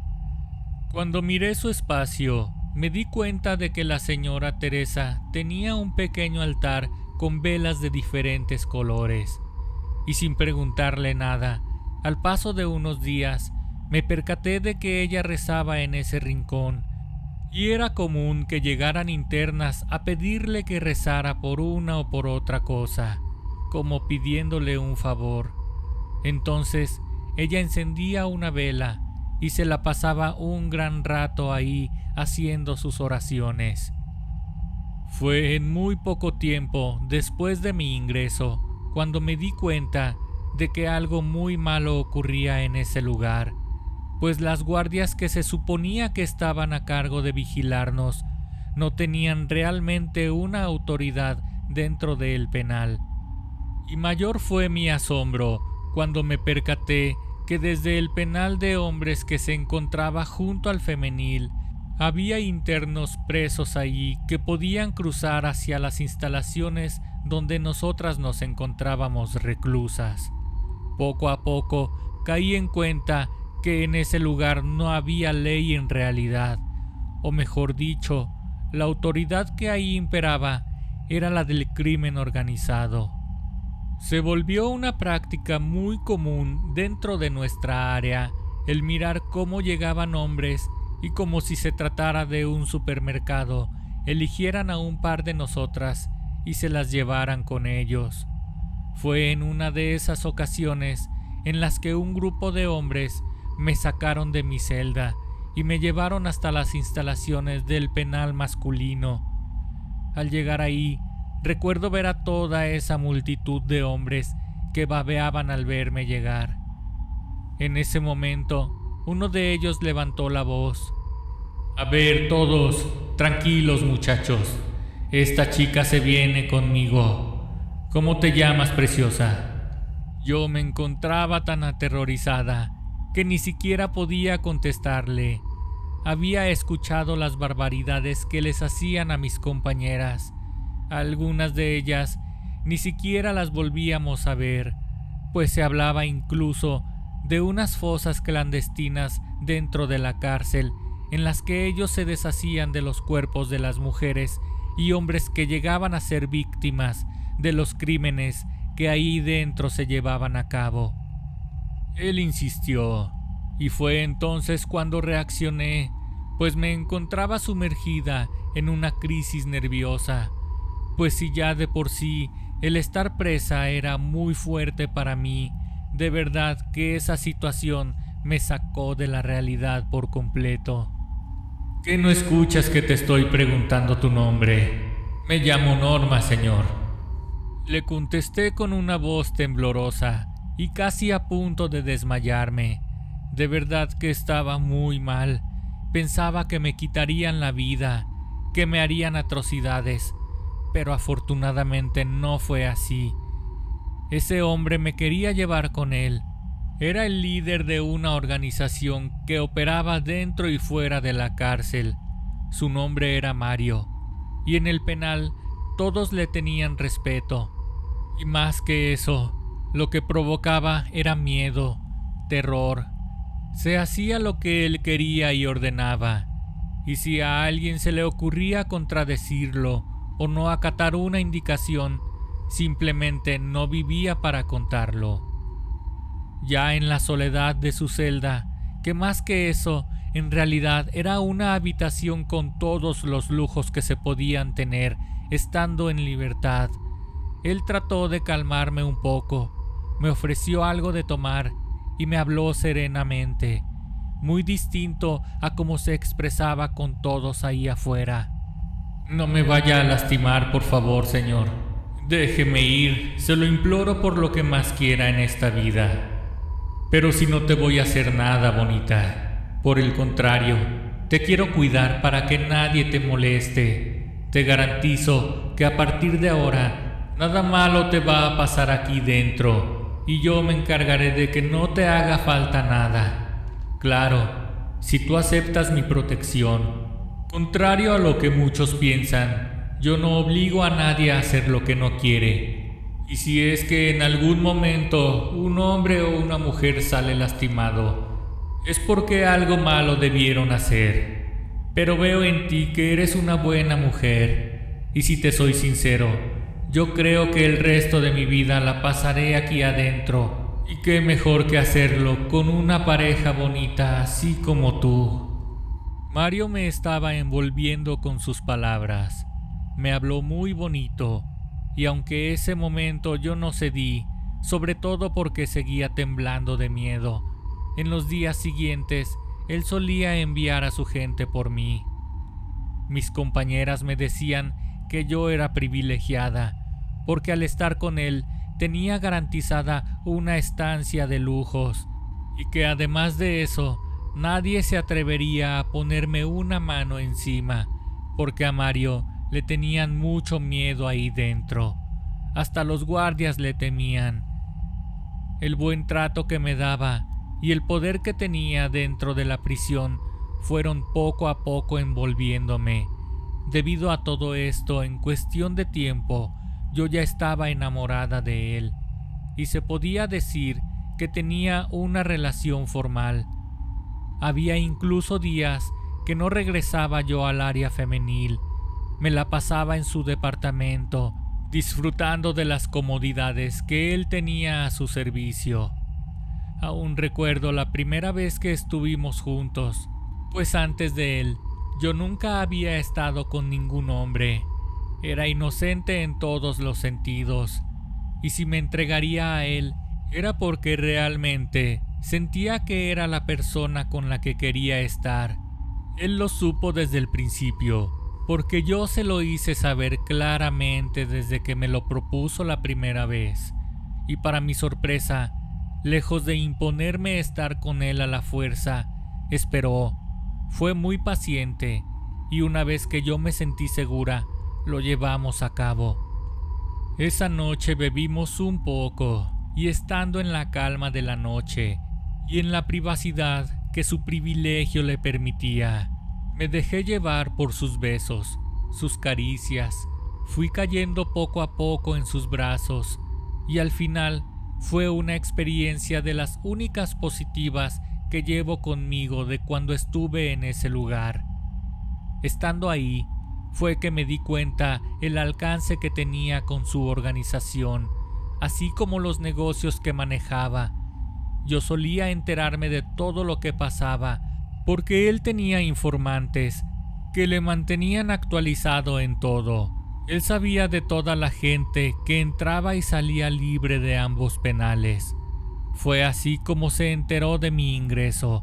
Cuando miré su espacio, me di cuenta de que la señora Teresa tenía un pequeño altar con velas de diferentes colores, y sin preguntarle nada, al paso de unos días, me percaté de que ella rezaba en ese rincón, y era común que llegaran internas a pedirle que rezara por una o por otra cosa, como pidiéndole un favor. Entonces, ella encendía una vela y se la pasaba un gran rato ahí haciendo sus oraciones. Fue en muy poco tiempo después de mi ingreso cuando me di cuenta de que algo muy malo ocurría en ese lugar, pues las guardias que se suponía que estaban a cargo de vigilarnos no tenían realmente una autoridad dentro del penal. Y mayor fue mi asombro cuando me percaté que desde el penal de hombres que se encontraba junto al femenil, había internos presos allí que podían cruzar hacia las instalaciones donde nosotras nos encontrábamos reclusas. Poco a poco caí en cuenta que en ese lugar no había ley en realidad, o mejor dicho, la autoridad que ahí imperaba era la del crimen organizado. Se volvió una práctica muy común dentro de nuestra área el mirar cómo llegaban hombres y como si se tratara de un supermercado, eligieran a un par de nosotras y se las llevaran con ellos. Fue en una de esas ocasiones en las que un grupo de hombres me sacaron de mi celda y me llevaron hasta las instalaciones del penal masculino. Al llegar ahí, recuerdo ver a toda esa multitud de hombres que babeaban al verme llegar. En ese momento, uno de ellos levantó la voz. A ver todos, tranquilos muchachos, esta chica se viene conmigo. ¿Cómo te llamas, preciosa? Yo me encontraba tan aterrorizada que ni siquiera podía contestarle. Había escuchado las barbaridades que les hacían a mis compañeras. Algunas de ellas ni siquiera las volvíamos a ver, pues se hablaba incluso de unas fosas clandestinas dentro de la cárcel en las que ellos se deshacían de los cuerpos de las mujeres y hombres que llegaban a ser víctimas de los crímenes que ahí dentro se llevaban a cabo. Él insistió, y fue entonces cuando reaccioné, pues me encontraba sumergida en una crisis nerviosa, pues si ya de por sí el estar presa era muy fuerte para mí, de verdad que esa situación me sacó de la realidad por completo. ¿Qué no escuchas que te estoy preguntando tu nombre? Me llamo Norma, señor. Le contesté con una voz temblorosa y casi a punto de desmayarme. De verdad que estaba muy mal. Pensaba que me quitarían la vida, que me harían atrocidades, pero afortunadamente no fue así. Ese hombre me quería llevar con él. Era el líder de una organización que operaba dentro y fuera de la cárcel. Su nombre era Mario, y en el penal todos le tenían respeto. Y más que eso, lo que provocaba era miedo, terror. Se hacía lo que él quería y ordenaba, y si a alguien se le ocurría contradecirlo o no acatar una indicación, simplemente no vivía para contarlo. Ya en la soledad de su celda, que más que eso, en realidad era una habitación con todos los lujos que se podían tener estando en libertad, él trató de calmarme un poco, me ofreció algo de tomar y me habló serenamente, muy distinto a cómo se expresaba con todos ahí afuera. No me vaya a lastimar, por favor, señor. Déjeme ir, se lo imploro por lo que más quiera en esta vida. Pero si no te voy a hacer nada, bonita. Por el contrario, te quiero cuidar para que nadie te moleste. Te garantizo que a partir de ahora nada malo te va a pasar aquí dentro y yo me encargaré de que no te haga falta nada. Claro, si tú aceptas mi protección. Contrario a lo que muchos piensan, yo no obligo a nadie a hacer lo que no quiere. Y si es que en algún momento un hombre o una mujer sale lastimado, es porque algo malo debieron hacer. Pero veo en ti que eres una buena mujer, y si te soy sincero, yo creo que el resto de mi vida la pasaré aquí adentro, y qué mejor que hacerlo con una pareja bonita así como tú. Mario me estaba envolviendo con sus palabras. Me habló muy bonito, y aunque ese momento yo no cedí, sobre todo porque seguía temblando de miedo, en los días siguientes él solía enviar a su gente por mí. Mis compañeras me decían que yo era privilegiada, porque al estar con él tenía garantizada una estancia de lujos, y que además de eso, nadie se atrevería a ponerme una mano encima, porque a Mario le tenían mucho miedo ahí dentro. Hasta los guardias le temían. El buen trato que me daba y el poder que tenía dentro de la prisión fueron poco a poco envolviéndome. Debido a todo esto, en cuestión de tiempo, yo ya estaba enamorada de él, y se podía decir que tenía una relación formal. Había incluso días que no regresaba yo al área femenil. Me la pasaba en su departamento, disfrutando de las comodidades que él tenía a su servicio. Aún recuerdo la primera vez que estuvimos juntos, pues antes de él yo nunca había estado con ningún hombre. Era inocente en todos los sentidos, y si me entregaría a él era porque realmente sentía que era la persona con la que quería estar. Él lo supo desde el principio, porque yo se lo hice saber claramente desde que me lo propuso la primera vez, y para mi sorpresa, lejos de imponerme estar con él a la fuerza, esperó. Fue muy paciente, y una vez que yo me sentí segura, lo llevamos a cabo. Esa noche bebimos un poco, y estando en la calma de la noche, y en la privacidad que su privilegio le permitía, me dejé llevar por sus besos, sus caricias, fui cayendo poco a poco en sus brazos, y al final fue una experiencia de las únicas positivas que llevo conmigo de cuando estuve en ese lugar. Estando ahí, fue que me di cuenta el alcance que tenía con su organización, así como los negocios que manejaba. Yo solía enterarme de todo lo que pasaba, porque él tenía informantes que le mantenían actualizado en todo. Él sabía de toda la gente que entraba y salía libre de ambos penales. Fue así como se enteró de mi ingreso.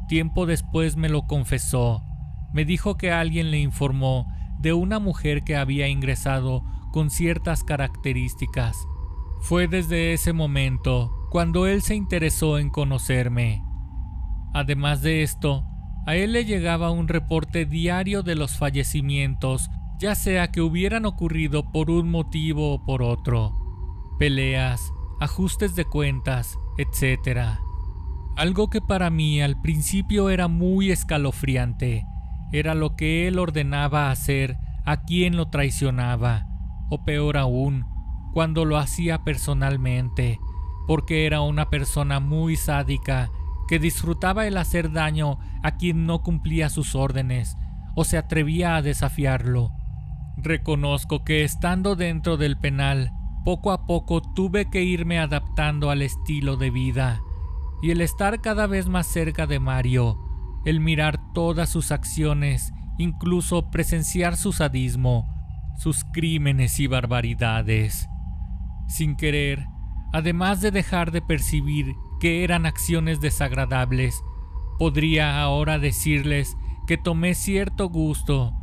Tiempo después me lo confesó. Me dijo que alguien le informó de una mujer que había ingresado con ciertas características. Fue desde ese momento cuando él se interesó en conocerme. Además de esto, a él le llegaba un reporte diario de los fallecimientos, ya sea que hubieran ocurrido por un motivo o por otro. Peleas, ajustes de cuentas, etc. Algo que para mí al principio era muy escalofriante, era lo que él ordenaba hacer a quien lo traicionaba, o peor aún, cuando lo hacía personalmente, porque era una persona muy sádica que disfrutaba el hacer daño a quien no cumplía sus órdenes o se atrevía a desafiarlo. Reconozco que estando dentro del penal, poco a poco tuve que irme adaptando al estilo de vida, y el estar cada vez más cerca de Mario, el mirar todas sus acciones, incluso presenciar su sadismo, sus crímenes y barbaridades. Sin querer, además de dejar de percibir que eran acciones desagradables, podría ahora decirles que tomé cierto gusto,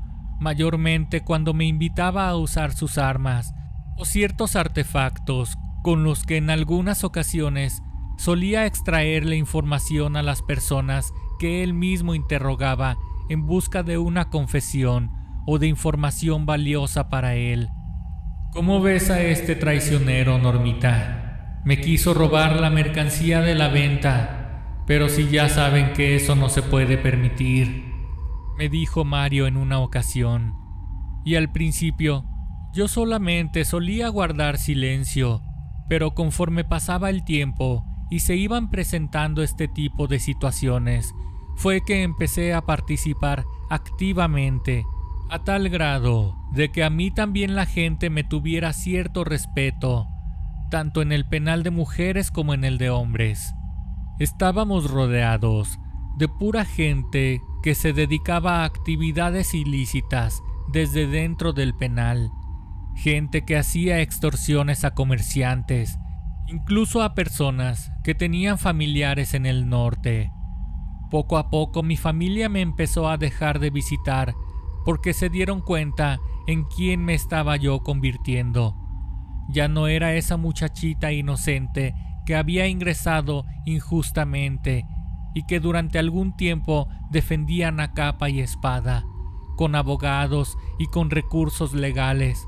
mayormente cuando me invitaba a usar sus armas o ciertos artefactos con los que en algunas ocasiones solía extraerle información a las personas que él mismo interrogaba en busca de una confesión o de información valiosa para él. ¿Cómo ves a este traicionero, Normita? Me quiso robar la mercancía de la venta, pero si ya saben que eso no se puede permitir, me dijo Mario en una ocasión. Y al principio, yo solamente solía guardar silencio, pero conforme pasaba el tiempo y se iban presentando este tipo de situaciones, fue que empecé a participar activamente, a tal grado de que a mí también la gente me tuviera cierto respeto, tanto en el penal de mujeres como en el de hombres. Estábamos rodeados de pura gente que se dedicaba a actividades ilícitas desde dentro del penal, gente que hacía extorsiones a comerciantes, incluso a personas que tenían familiares en el norte. Poco a poco mi familia me empezó a dejar de visitar porque se dieron cuenta en quién me estaba yo convirtiendo. Ya no era esa muchachita inocente que había ingresado injustamente y que durante algún tiempo defendían a capa y espada, con abogados y con recursos legales,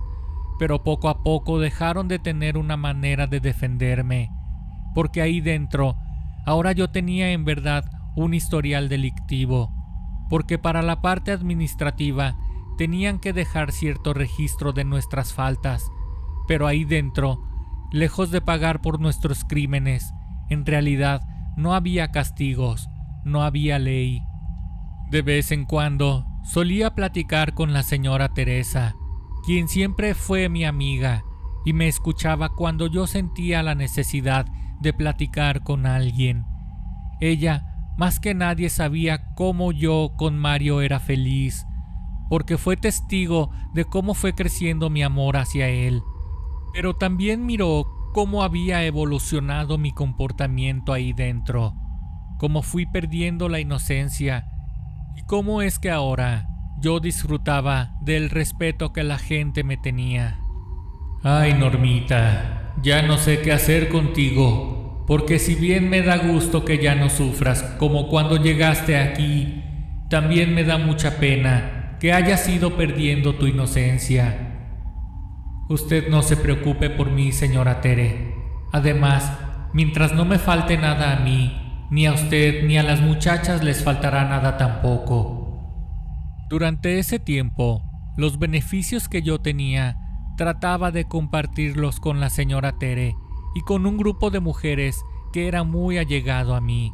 pero poco a poco dejaron de tener una manera de defenderme, porque ahí dentro ahora yo tenía en verdad un historial delictivo, porque para la parte administrativa tenían que dejar cierto registro de nuestras faltas, pero ahí dentro, lejos de pagar por nuestros crímenes, en realidad no había castigos, no había ley. De vez en cuando solía platicar con la señora Teresa, quien siempre fue mi amiga y me escuchaba cuando yo sentía la necesidad de platicar con alguien. Ella, más que nadie, sabía cómo yo con Mario era feliz, porque fue testigo de cómo fue creciendo mi amor hacia él, pero también miró cómo había evolucionado mi comportamiento ahí dentro, cómo fui perdiendo la inocencia y cómo es que ahora yo disfrutaba del respeto que la gente me tenía. Ay, Normita, ya no sé qué hacer contigo, porque si bien me da gusto que ya no sufras como cuando llegaste aquí, también me da mucha pena que hayas ido perdiendo tu inocencia. Usted no se preocupe por mí, señora Tere. Además, mientras no me falte nada a mí, ni a usted ni a las muchachas les faltará nada tampoco. Durante ese tiempo, los beneficios que yo tenía, trataba de compartirlos con la señora Tere y con un grupo de mujeres que era muy allegado a mí.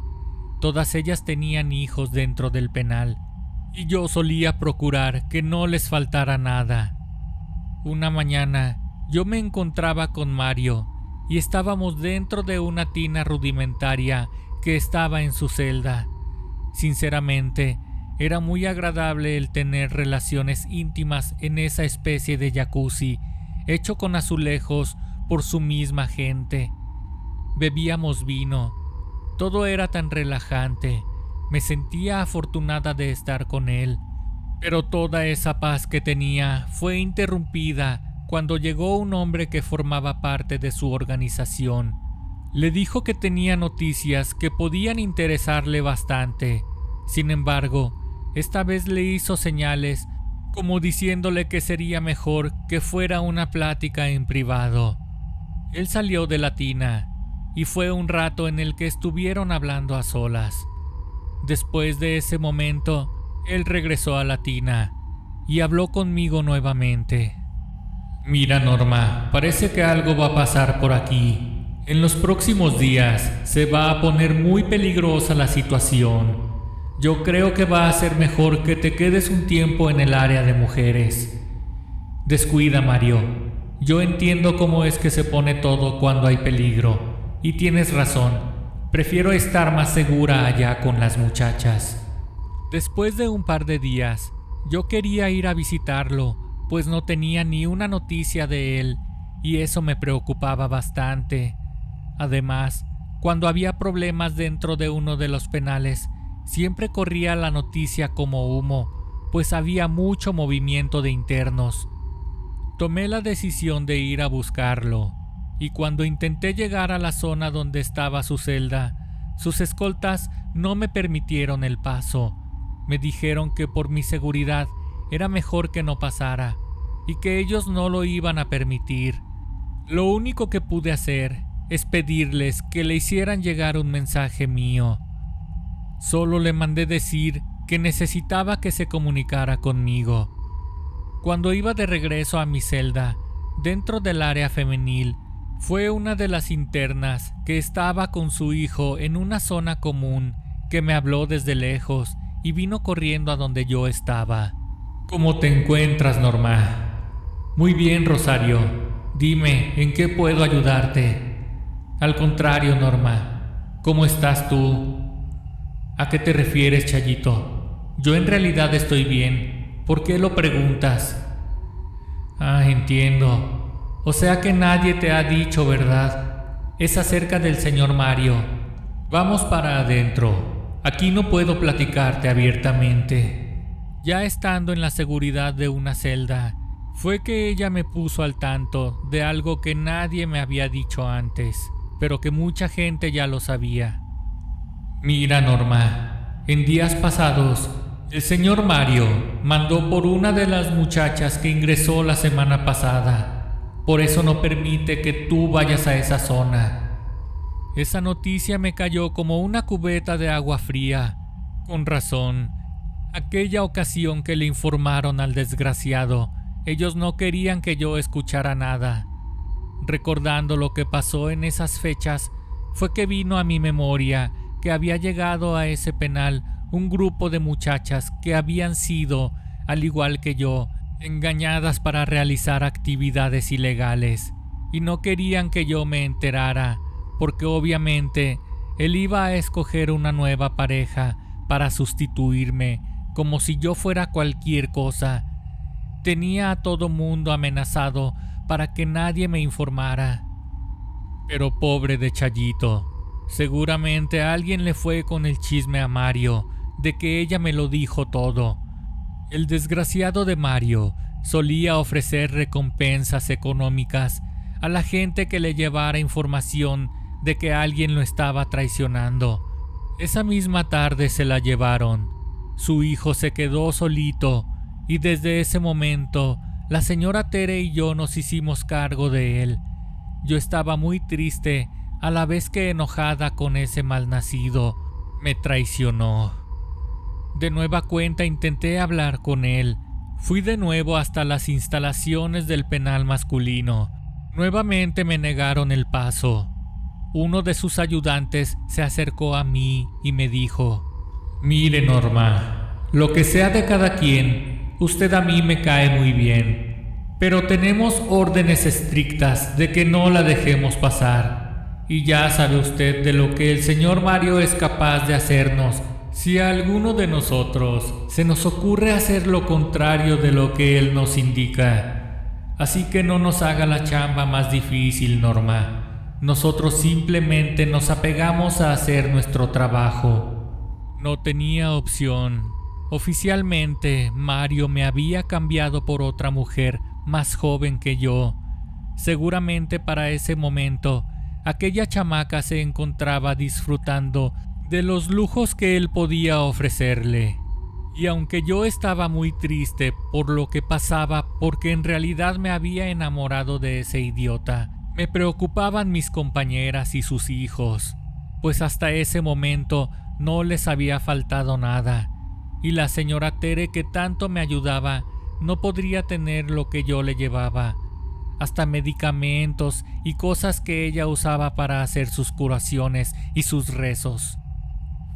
Todas ellas tenían hijos dentro del penal, y yo solía procurar que no les faltara nada. Una mañana yo me encontraba con Mario y estábamos dentro de una tina rudimentaria que estaba en su celda. Sinceramente, era muy agradable el tener relaciones íntimas en esa especie de jacuzzi hecho con azulejos por su misma gente. Bebíamos vino. Todo era tan relajante. Me sentía afortunada de estar con él. Pero toda esa paz que tenía fue interrumpida cuando llegó un hombre que formaba parte de su organización. Le dijo que tenía noticias que podían interesarle bastante. Sin embargo, esta vez le hizo señales como diciéndole que sería mejor que fuera una plática en privado. Él salió de la tina y fue un rato en el que estuvieron hablando a solas. Después de ese momento, él regresó a la tina y habló conmigo nuevamente. Mira, Norma, parece que algo va a pasar por aquí. En los próximos días se va a poner muy peligrosa la situación. Yo creo que va a ser mejor que te quedes un tiempo en el área de mujeres. Descuida, Mario. Yo entiendo cómo es que se pone todo cuando hay peligro. Y tienes razón. Prefiero estar más segura allá con las muchachas. Después de un par de días, yo quería ir a visitarlo, pues no tenía ni una noticia de él, y eso me preocupaba bastante. Además, cuando había problemas dentro de uno de los penales, siempre corría la noticia como humo, pues había mucho movimiento de internos. Tomé la decisión de ir a buscarlo, y cuando intenté llegar a la zona donde estaba su celda, sus escoltas no me permitieron el paso. Me dijeron que por mi seguridad era mejor que no pasara, y que ellos no lo iban a permitir. Lo único que pude hacer es pedirles que le hicieran llegar un mensaje mío. Solo le mandé decir que necesitaba que se comunicara conmigo. Cuando iba de regreso a mi celda, dentro del área femenil, fue una de las internas que estaba con su hijo en una zona común que me habló desde lejos y vino corriendo a donde yo estaba. ¿Cómo te encuentras, Norma? Muy bien, Rosario. Dime, ¿en qué puedo ayudarte? Al contrario, Norma. ¿Cómo estás tú? ¿A qué te refieres, Chayito? Yo en realidad estoy bien. ¿Por qué lo preguntas? Ah, entiendo. O sea que nadie te ha dicho, ¿verdad? Es acerca del señor Mario. Vamos para adentro. Aquí no puedo platicarte abiertamente. Ya estando en la seguridad de una celda, fue que ella me puso al tanto de algo que nadie me había dicho antes, pero que mucha gente ya lo sabía. Mira, Norma, en días pasados, el señor Mario mandó por una de las muchachas que ingresó la semana pasada. Por eso no permite que tú vayas a esa zona. Esa noticia me cayó como una cubeta de agua fría. Con razón, aquella ocasión que le informaron al desgraciado, ellos no querían que yo escuchara nada. Recordando lo que pasó en esas fechas, fue que vino a mi memoria que había llegado a ese penal un grupo de muchachas que habían sido, al igual que yo, engañadas para realizar actividades ilegales, y no querían que yo me enterara, porque obviamente él iba a escoger una nueva pareja para sustituirme, como si yo fuera cualquier cosa. Tenía a todo mundo amenazado para que nadie me informara. Pero pobre de Chayito, seguramente alguien le fue con el chisme a Mario de que ella me lo dijo todo. El desgraciado de Mario solía ofrecer recompensas económicas a la gente que le llevara información de que alguien lo estaba traicionando. Esa misma tarde se la llevaron. Su hijo se quedó solito y desde ese momento la señora Tere y yo nos hicimos cargo de él. Yo estaba muy triste, a la vez que enojada con ese malnacido. Me traicionó. De nueva cuenta intenté hablar con él. Fui de nuevo hasta las instalaciones del penal masculino. Nuevamente me negaron el paso. Uno de sus ayudantes se acercó a mí y me dijo: «Mire, Norma, lo que sea de cada quien, usted a mí me cae muy bien, pero tenemos órdenes estrictas de que no la dejemos pasar. Y ya sabe usted de lo que el señor Mario es capaz de hacernos si a alguno de nosotros se nos ocurre hacer lo contrario de lo que él nos indica. Así que no nos haga la chamba más difícil, Norma. Nosotros simplemente nos apegamos a hacer nuestro trabajo». No tenía opción. Oficialmente, Mario me había cambiado por otra mujer más joven que yo. Seguramente para ese momento, aquella chamaca se encontraba disfrutando de los lujos que él podía ofrecerle. Y aunque yo estaba muy triste por lo que pasaba, porque en realidad me había enamorado de ese idiota, me preocupaban mis compañeras y sus hijos, pues hasta ese momento no les había faltado nada, y la señora Tere, que tanto me ayudaba, no podría tener lo que yo le llevaba, hasta medicamentos y cosas que ella usaba para hacer sus curaciones y sus rezos.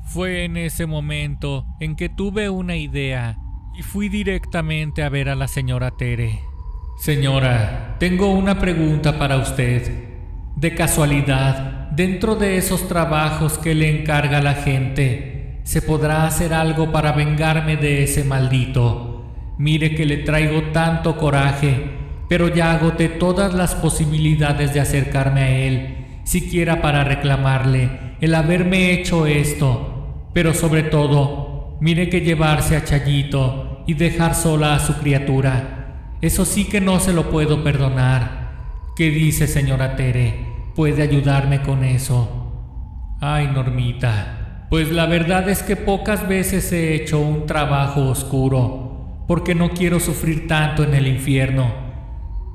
Fue en ese momento en que tuve una idea y fui directamente a ver a la señora Tere. «Señora, tengo una pregunta para usted. De casualidad, dentro de esos trabajos que le encarga la gente, ¿se podrá hacer algo para vengarme de ese maldito? Mire que le traigo tanto coraje, pero ya agoté todas las posibilidades de acercarme a él, siquiera para reclamarle el haberme hecho esto. Pero sobre todo, mire que llevarse a Chayito y dejar sola a su criatura, eso sí que no se lo puedo perdonar. ¿Qué dice, señora Tere? ¿Puede ayudarme con eso?» «Ay, Normita, pues la verdad es que pocas veces he hecho un trabajo oscuro, porque no quiero sufrir tanto en el infierno.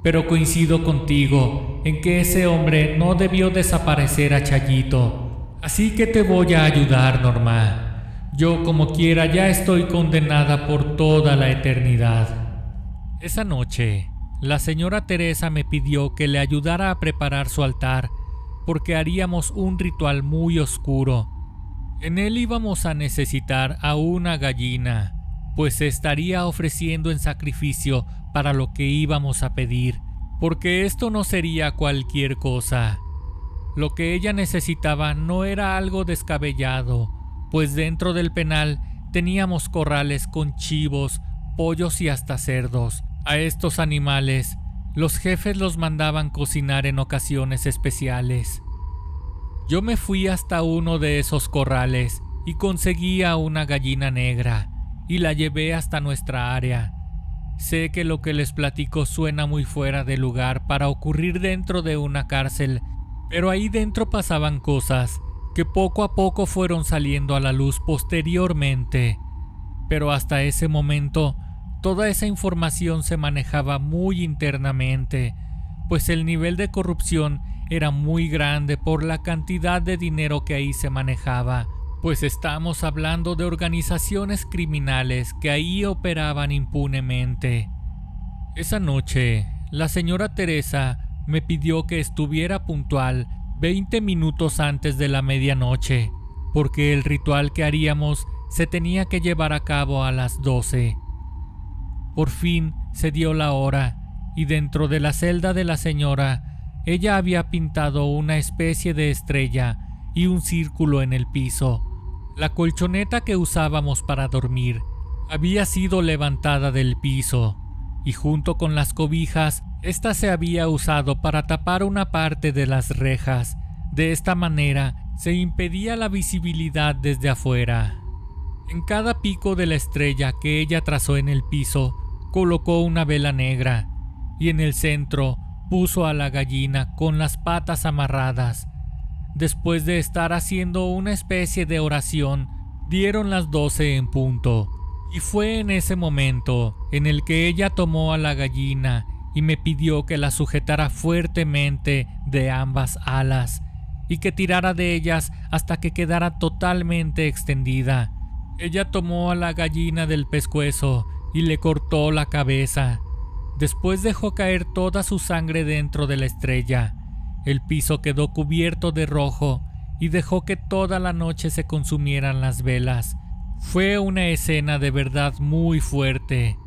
Pero coincido contigo en que ese hombre no debió desaparecer a Chayito. Así que te voy a ayudar, Norma. Yo, como quiera, ya estoy condenada por toda la eternidad». Esa noche, la señora Teresa me pidió que le ayudara a preparar su altar, porque haríamos un ritual muy oscuro. En él íbamos a necesitar a una gallina, pues se estaría ofreciendo en sacrificio para lo que íbamos a pedir, porque esto no sería cualquier cosa. Lo que ella necesitaba no era algo descabellado, pues dentro del penal teníamos corrales con chivos, pollos y hasta cerdos. A estos animales, los jefes los mandaban cocinar en ocasiones especiales. Yo me fui hasta uno de esos corrales y conseguí a una gallina negra y la llevé hasta nuestra área. Sé que lo que les platico suena muy fuera de lugar para ocurrir dentro de una cárcel, pero ahí dentro pasaban cosas que poco a poco fueron saliendo a la luz posteriormente. Pero hasta ese momento, toda esa información se manejaba muy internamente, pues el nivel de corrupción era muy grande por la cantidad de dinero que ahí se manejaba, pues estamos hablando de organizaciones criminales que ahí operaban impunemente. Esa noche, la señora Teresa me pidió que estuviera puntual 20 minutos antes de la medianoche, porque el ritual que haríamos se tenía que llevar a cabo a las 12. Por fin se dio la hora, y dentro de la celda de la señora ella había pintado una especie de estrella y un círculo en el piso. La colchoneta que usábamos para dormir había sido levantada del piso y junto con las cobijas, esta se había usado para tapar una parte de las rejas. De esta manera se impedía la visibilidad desde afuera. En cada pico de la estrella que ella trazó en el piso, colocó una vela negra y en el centro puso a la gallina con las patas amarradas. Después de estar haciendo una especie de oración, dieron las 12 en punto, y fue en ese momento en el que ella tomó a la gallina y me pidió que la sujetara fuertemente de ambas alas y que tirara de ellas hasta que quedara totalmente extendida. Ella tomó a la gallina del pescuezo y le cortó la cabeza. Después dejó caer toda su sangre dentro de la estrella. El piso quedó cubierto de rojo y dejó que toda la noche se consumieran las velas. Fue una escena de verdad muy fuerte.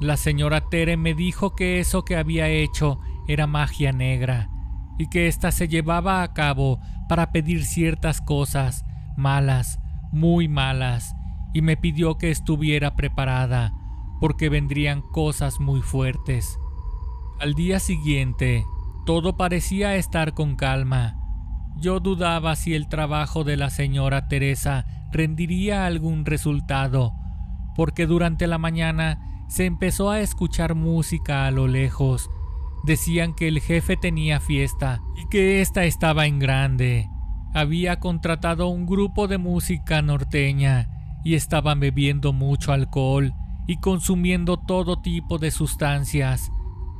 La señora Tere me dijo que eso que había hecho era magia negra y que ésta se llevaba a cabo para pedir ciertas cosas malas, muy malas, y me pidió que estuviera preparada porque vendrían cosas muy fuertes. Al día siguiente, todo parecía estar con calma. Yo dudaba si el trabajo de la señora Teresa rendiría algún resultado, porque durante la mañana se empezó a escuchar música a lo lejos. Decían que el jefe tenía fiesta y que ésta estaba en grande. Había contratado un grupo de música norteña y estaban bebiendo mucho alcohol y consumiendo todo tipo de sustancias.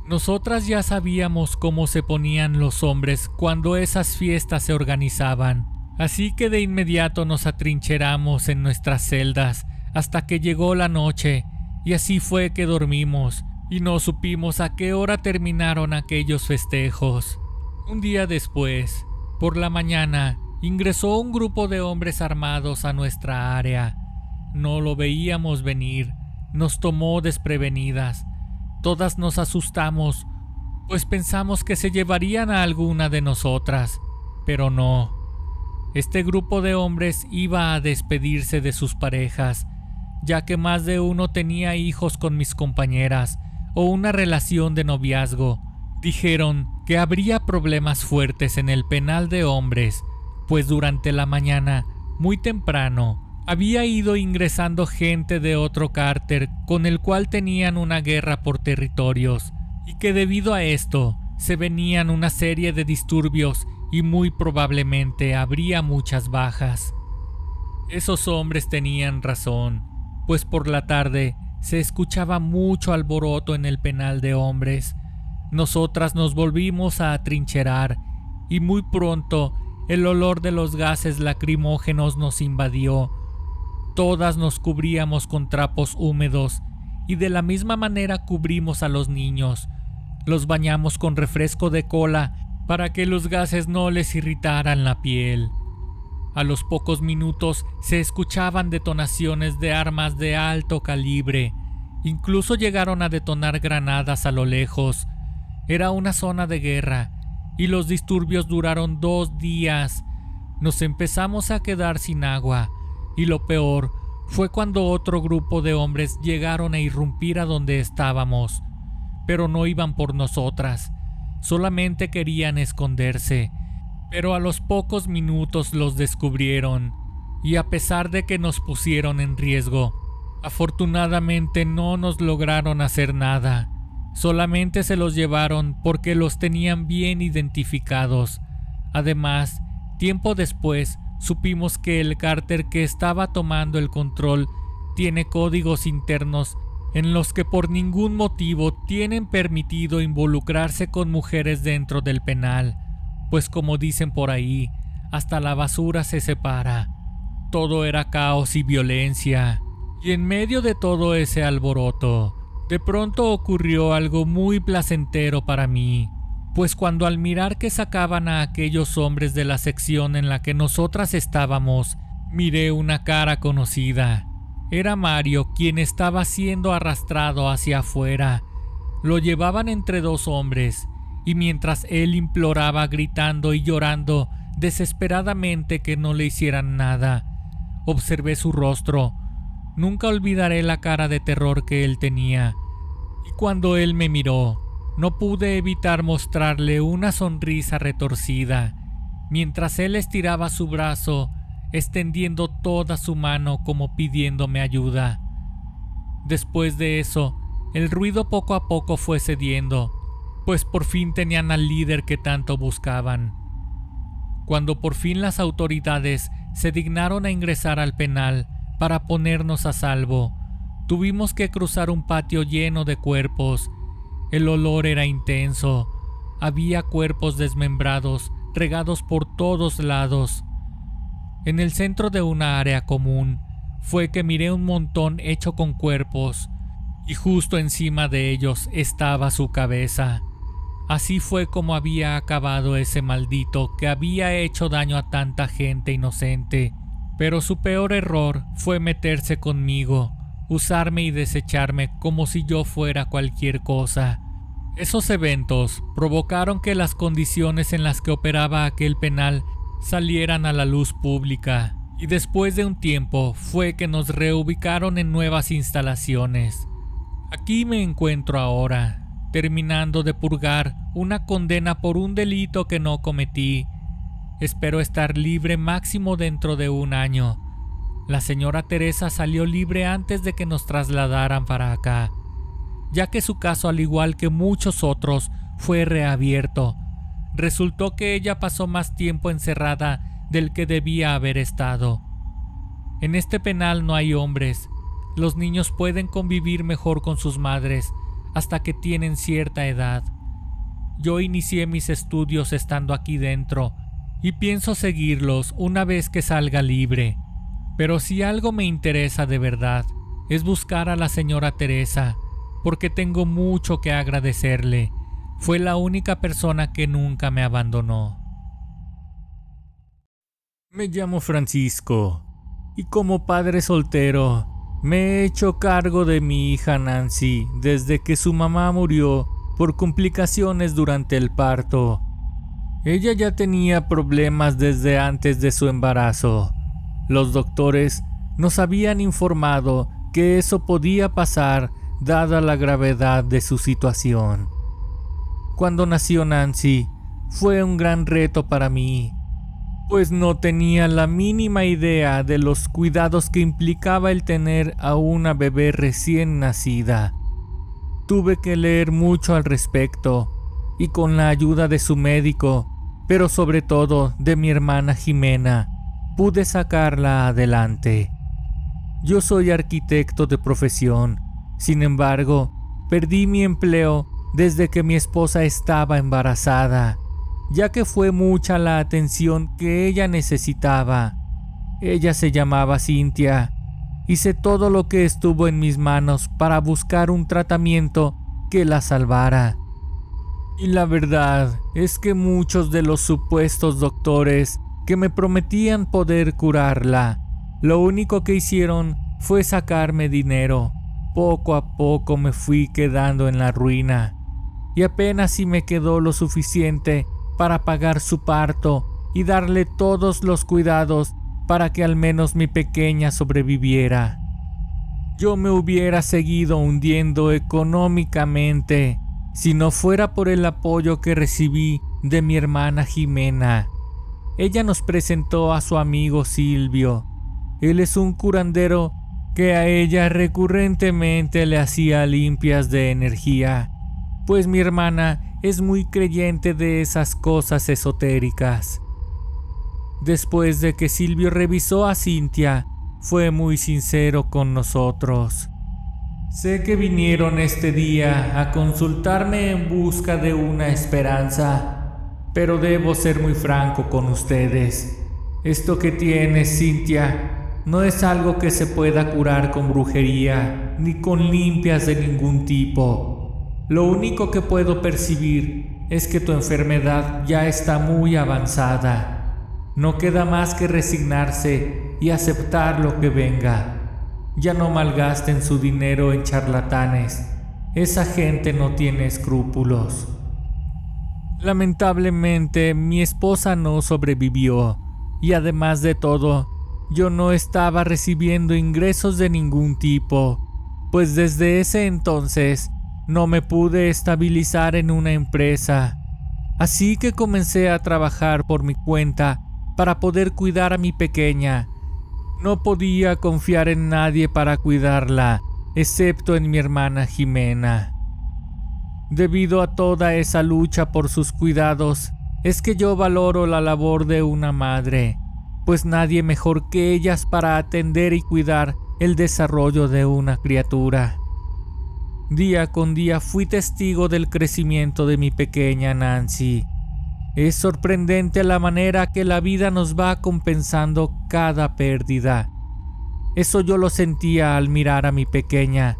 Nosotras ya sabíamos cómo se ponían los hombres cuando esas fiestas se organizaban, así que de inmediato nos atrincheramos en nuestras celdas hasta que llegó la noche, y así fue que dormimos y no supimos a qué hora terminaron aquellos festejos. Un día después, por la mañana, ingresó un grupo de hombres armados a nuestra área. No lo veíamos venir, nos tomó desprevenidas. Todas nos asustamos, pues pensamos que se llevarían a alguna de nosotras, pero no. Este grupo de hombres iba a despedirse de sus parejas, ya que más de uno tenía hijos con mis compañeras o una relación de noviazgo. Dijeron que habría problemas fuertes en el penal de hombres, pues durante la mañana, muy temprano, había ido ingresando gente de otro cártel con el cual tenían una guerra por territorios, y que debido a esto se venían una serie de disturbios y muy probablemente habría muchas bajas. Esos hombres tenían razón, pues por la tarde se escuchaba mucho alboroto en el penal de hombres. Nosotras nos volvimos a atrincherar y muy pronto el olor de los gases lacrimógenos nos invadió. Todas nos cubríamos con trapos húmedos y de la misma manera cubrimos a los niños. Los bañamos con refresco de cola para que los gases no les irritaran la piel. A los pocos minutos se escuchaban detonaciones de armas de alto calibre. Incluso llegaron a detonar granadas a lo lejos. Era una zona de guerra y los disturbios duraron 2 días. Nos empezamos a quedar sin agua. Y lo peor fue cuando otro grupo de hombres llegaron a irrumpir a donde estábamos, pero no iban por nosotras, solamente querían esconderse, pero a los pocos minutos los descubrieron, y a pesar de que nos pusieron en riesgo, afortunadamente no nos lograron hacer nada, solamente se los llevaron porque los tenían bien identificados. Además, tiempo después, supimos que el cártel que estaba tomando el control tiene códigos internos en los que por ningún motivo tienen permitido involucrarse con mujeres dentro del penal, pues como dicen por ahí, hasta la basura se separa. Todo era caos y violencia, y en medio de todo ese alboroto, de pronto ocurrió algo muy placentero para mí. Pues cuando al mirar que sacaban a aquellos hombres de la sección en la que nosotras estábamos, miré una cara conocida. Era Mario, quien estaba siendo arrastrado hacia afuera. Lo llevaban entre 2 hombres, y mientras él imploraba gritando y llorando desesperadamente que no le hicieran nada, observé su rostro. Nunca olvidaré la cara de terror que él tenía, y cuando él me miró, no pude evitar mostrarle una sonrisa retorcida, mientras él estiraba su brazo, extendiendo toda su mano como pidiéndome ayuda. Después de eso, el ruido poco a poco fue cediendo, pues por fin tenían al líder que tanto buscaban. Cuando por fin las autoridades se dignaron a ingresar al penal para ponernos a salvo, tuvimos que cruzar un patio lleno de cuerpos. El olor era intenso. Había cuerpos desmembrados regados por todos lados. En el centro de una área común fue que miré un montón hecho con cuerpos, y justo encima de ellos estaba su cabeza. Así fue como había acabado ese maldito que había hecho daño a tanta gente inocente. Pero su peor error fue meterse conmigo, usarme y desecharme como si yo fuera cualquier cosa. Esos eventos provocaron que las condiciones en las que operaba aquel penal salieran a la luz pública, y después de un tiempo fue que nos reubicaron en nuevas instalaciones. Aquí me encuentro ahora, terminando de purgar una condena por un delito que no cometí. Espero estar libre máximo dentro de un año. La señora Teresa salió libre antes de que nos trasladaran para acá, ya que su caso, al igual que muchos otros, fue reabierto. Resultó que ella pasó más tiempo encerrada del que debía haber estado. En este penal no hay hombres. Los niños pueden convivir mejor con sus madres hasta que tienen cierta edad. Yo inicié mis estudios estando aquí dentro y pienso seguirlos una vez que salga libre. Pero si algo me interesa de verdad, es buscar a la señora Teresa, porque tengo mucho que agradecerle. Fue la única persona que nunca me abandonó. Me llamo Francisco, y como padre soltero, me he hecho cargo de mi hija Nancy desde que su mamá murió por complicaciones durante el parto. Ella ya tenía problemas desde antes de su embarazo. Los doctores nos habían informado que eso podía pasar dada la gravedad de su situación. Cuando nació Nancy, fue un gran reto para mí, pues no tenía la mínima idea de los cuidados que implicaba el tener a una bebé recién nacida. Tuve que leer mucho al respecto, y con la ayuda de su médico, pero sobre todo de mi hermana Jimena, pude sacarla adelante. Yo soy arquitecto de profesión, sin embargo, perdí mi empleo desde que mi esposa estaba embarazada, ya que fue mucha la atención que ella necesitaba. Ella se llamaba Cintia. Hice todo lo que estuvo en mis manos para buscar un tratamiento que la salvara. Y la verdad es que muchos de los supuestos doctores que me prometían poder curarla, lo único que hicieron fue sacarme dinero. Poco a poco me fui quedando en la ruina, y apenas si me quedó lo suficiente para pagar su parto y darle todos los cuidados para que al menos mi pequeña sobreviviera. Yo me hubiera seguido hundiendo económicamente si no fuera por el apoyo que recibí de mi hermana Jimena. Ella nos presentó a su amigo Silvio. Él es un curandero que a ella recurrentemente le hacía limpias de energía, pues mi hermana es muy creyente de esas cosas esotéricas. Después de que Silvio revisó a Cintia, fue muy sincero con nosotros. Sé que vinieron este día a consultarme en busca de una esperanza, pero debo ser muy franco con ustedes. Esto que tienes, Cintia, no es algo que se pueda curar con brujería ni con limpias de ningún tipo. Lo único que puedo percibir es que tu enfermedad ya está muy avanzada. No queda más que resignarse y aceptar lo que venga. Ya no malgasten su dinero en charlatanes. Esa gente no tiene escrúpulos. Lamentablemente, mi esposa no sobrevivió y además de todo, yo no estaba recibiendo ingresos de ningún tipo, pues desde ese entonces no me pude estabilizar en una empresa. Así que comencé a trabajar por mi cuenta para poder cuidar a mi pequeña. No podía confiar en nadie para cuidarla, excepto en mi hermana Jimena. Debido a toda esa lucha por sus cuidados, es que yo valoro la labor de una madre, pues nadie mejor que ellas para atender y cuidar el desarrollo de una criatura. Día con día fui testigo del crecimiento de mi pequeña Nancy. Es sorprendente la manera que la vida nos va compensando cada pérdida. Eso yo lo sentía al mirar a mi pequeña,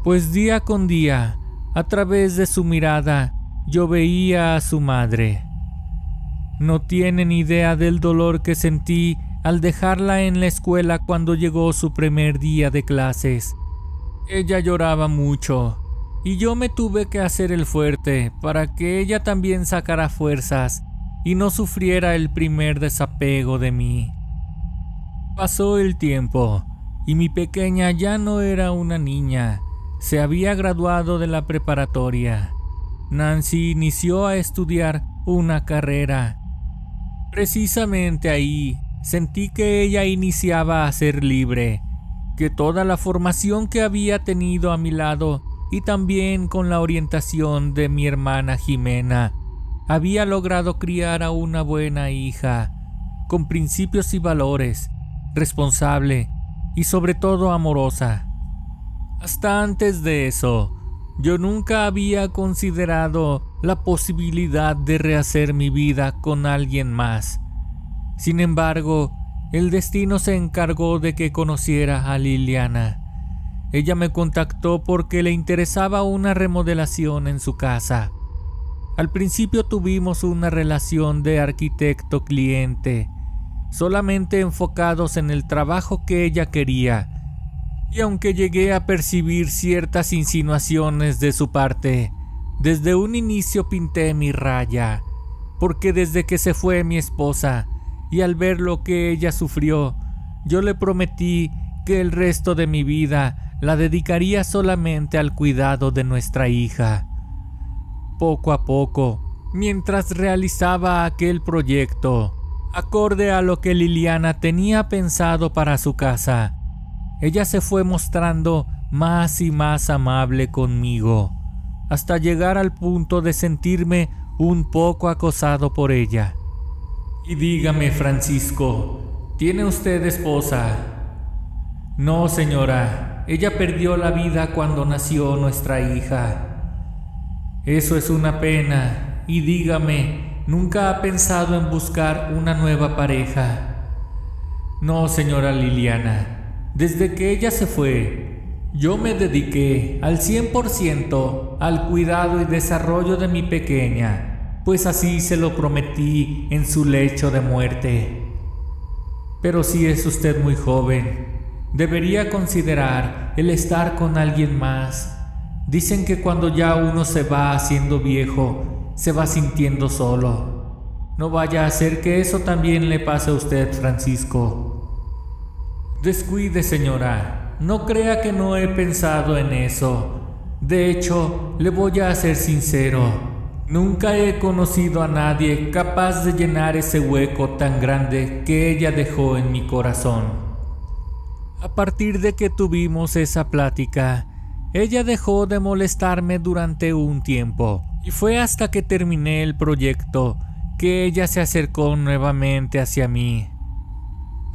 pues día con día, a través de su mirada, yo veía a su madre. No tienen idea del dolor que sentí al dejarla en la escuela cuando llegó su primer día de clases. Ella lloraba mucho y yo me tuve que hacer el fuerte para que ella también sacara fuerzas y no sufriera el primer desapego de mí. Pasó el tiempo y mi pequeña ya no era una niña, se había graduado de la preparatoria. Nancy inició a estudiar una carrera. Precisamente ahí sentí que ella iniciaba a ser libre, que toda la formación que había tenido a mi lado y también con la orientación de mi hermana Jimena, había logrado criar a una buena hija, con principios y valores, responsable y sobre todo amorosa. Hasta antes de eso, yo nunca había considerado la posibilidad de rehacer mi vida con alguien más. Sin embargo, el destino se encargó de que conociera a Liliana. Ella me contactó porque le interesaba una remodelación en su casa. Al principio tuvimos una relación de arquitecto-cliente, solamente enfocados en el trabajo que ella quería. Y aunque llegué a percibir ciertas insinuaciones de su parte, desde un inicio pinté mi raya, porque desde que se fue mi esposa y al ver lo que ella sufrió, yo le prometí que el resto de mi vida la dedicaría solamente al cuidado de nuestra hija. Poco a poco, mientras realizaba aquel proyecto, acorde a lo que Liliana tenía pensado para su casa, ella se fue mostrando más y más amable conmigo, hasta llegar al punto de sentirme un poco acosado por ella. Y dígame, Francisco, ¿tiene usted esposa? No, señora, ella perdió la vida cuando nació nuestra hija. Eso es una pena, y dígame, ¿nunca ha pensado en buscar una nueva pareja? No, señora Liliana. Desde que ella se fue, yo me dediqué al 100% al cuidado y desarrollo de mi pequeña, pues así se lo prometí en su lecho de muerte. Pero si es usted muy joven, debería considerar el estar con alguien más. Dicen que cuando ya uno se va haciendo viejo, se va sintiendo solo. No vaya a ser que eso también le pase a usted, Francisco. Descuide, señora, no crea que no he pensado en eso. De hecho, le voy a ser sincero, nunca he conocido a nadie capaz de llenar ese hueco tan grande que ella dejó en mi corazón. A partir de que tuvimos esa plática, ella dejó de molestarme durante un tiempo, y fue hasta que terminé el proyecto que ella se acercó nuevamente hacia mí.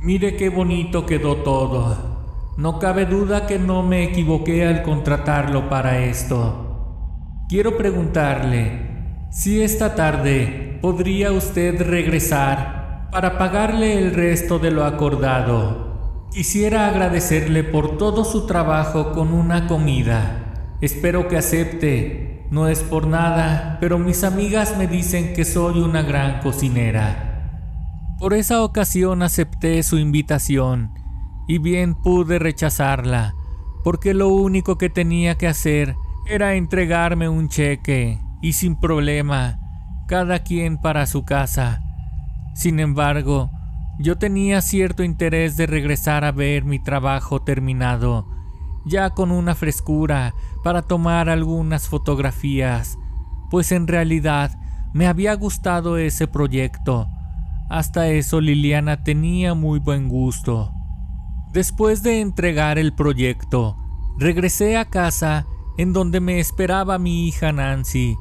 Mire qué bonito quedó todo. No cabe duda que no me equivoqué al contratarlo para esto. Quiero preguntarle si esta tarde podría usted regresar para pagarle el resto de lo acordado. Quisiera agradecerle por todo su trabajo con una comida. Espero que acepte. No es por nada, pero mis amigas me dicen que soy una gran cocinera. Por esa ocasión acepté su invitación, y bien pude rechazarla, porque lo único que tenía que hacer era entregarme un cheque, y sin problema, cada quien para su casa. Sin embargo, yo tenía cierto interés de regresar a ver mi trabajo terminado, ya con una frescura para tomar algunas fotografías, pues en realidad me había gustado ese proyecto. Hasta eso Liliana tenía muy buen gusto. Después de entregar el proyecto, regresé a casa en donde me esperaba mi hija Nancy,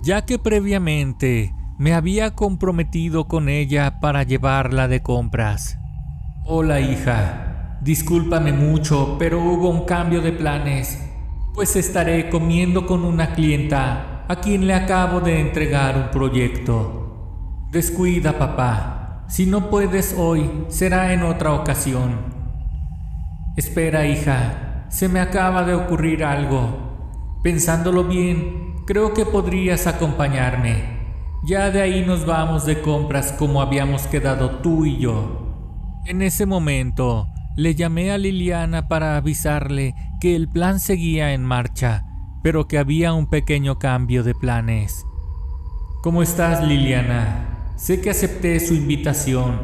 ya que previamente me había comprometido con ella para llevarla de compras. Hola hija, discúlpame mucho, pero hubo un cambio de planes, pues estaré comiendo con una clienta a quien le acabo de entregar un proyecto. Descuida, papá, si no puedes hoy, será en otra ocasión. Espera, hija, se me acaba de ocurrir algo. Pensándolo bien, creo que podrías acompañarme. Ya de ahí nos vamos de compras como habíamos quedado tú y yo. En ese momento, le llamé a Liliana para avisarle que el plan seguía en marcha, pero que había un pequeño cambio de planes. ¿Cómo estás, Liliana? Sé que acepté su invitación,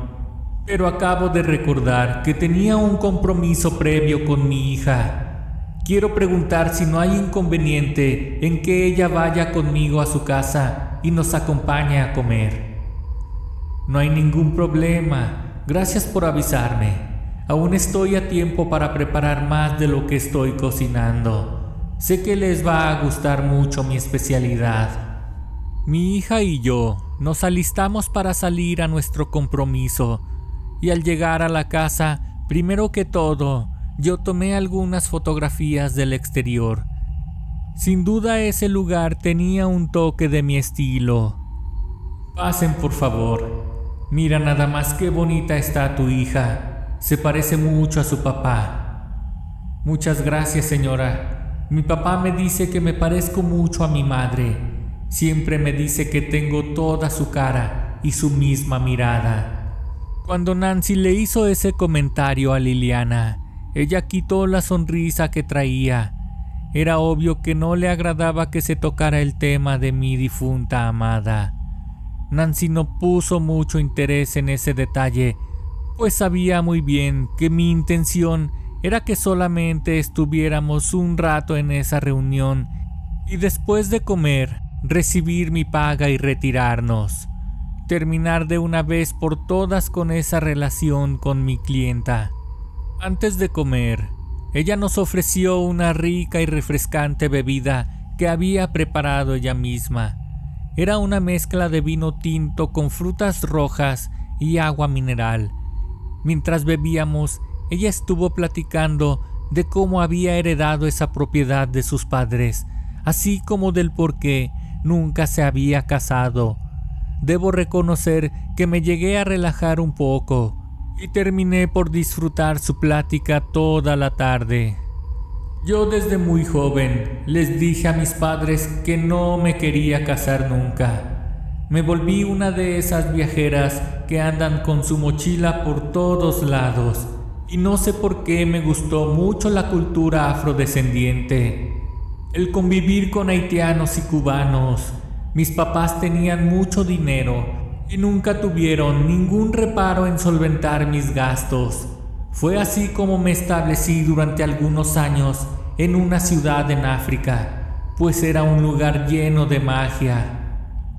pero acabo de recordar que tenía un compromiso previo con mi hija. Quiero preguntar si no hay inconveniente en que ella vaya conmigo a su casa y nos acompañe a comer. No hay ningún problema, gracias por avisarme. Aún estoy a tiempo para preparar más de lo que estoy cocinando. Sé que les va a gustar mucho mi especialidad. Mi hija y yo nos alistamos para salir a nuestro compromiso, y al llegar a la casa, primero que todo, yo tomé algunas fotografías del exterior. Sin duda ese lugar tenía un toque de mi estilo. Pasen por favor. Mira nada más qué bonita está tu hija. Se parece mucho a su papá. Muchas gracias, señora. Mi papá me dice que me parezco mucho a mi madre. Siempre me dice que tengo toda su cara y su misma mirada. Cuando Nancy le hizo ese comentario a Liliana, ella quitó la sonrisa que traía. Era obvio que no le agradaba que se tocara el tema de mi difunta amada. Nancy no puso mucho interés en ese detalle, pues sabía muy bien que mi intención era que solamente estuviéramos un rato en esa reunión y después de comer, recibir mi paga y retirarnos. Terminar de una vez por todas con esa relación con mi clienta. Antes de comer, ella nos ofreció una rica y refrescante bebida que había preparado ella misma. Era una mezcla de vino tinto con frutas rojas y agua mineral. Mientras bebíamos, ella estuvo platicando de cómo había heredado esa propiedad de sus padres, así como del por qué nunca se había casado. Debo reconocer que me llegué a relajar un poco y terminé por disfrutar su plática toda la tarde. Yo desde muy joven les dije a mis padres que no me quería casar nunca. Me volví una de esas viajeras que andan con su mochila por todos lados, y no sé por qué me gustó mucho la cultura afrodescendiente. El convivir con haitianos y cubanos. Mis papás tenían mucho dinero y nunca tuvieron ningún reparo en solventar mis gastos. Fue así como me establecí durante algunos años en una ciudad en África, pues era un lugar lleno de magia.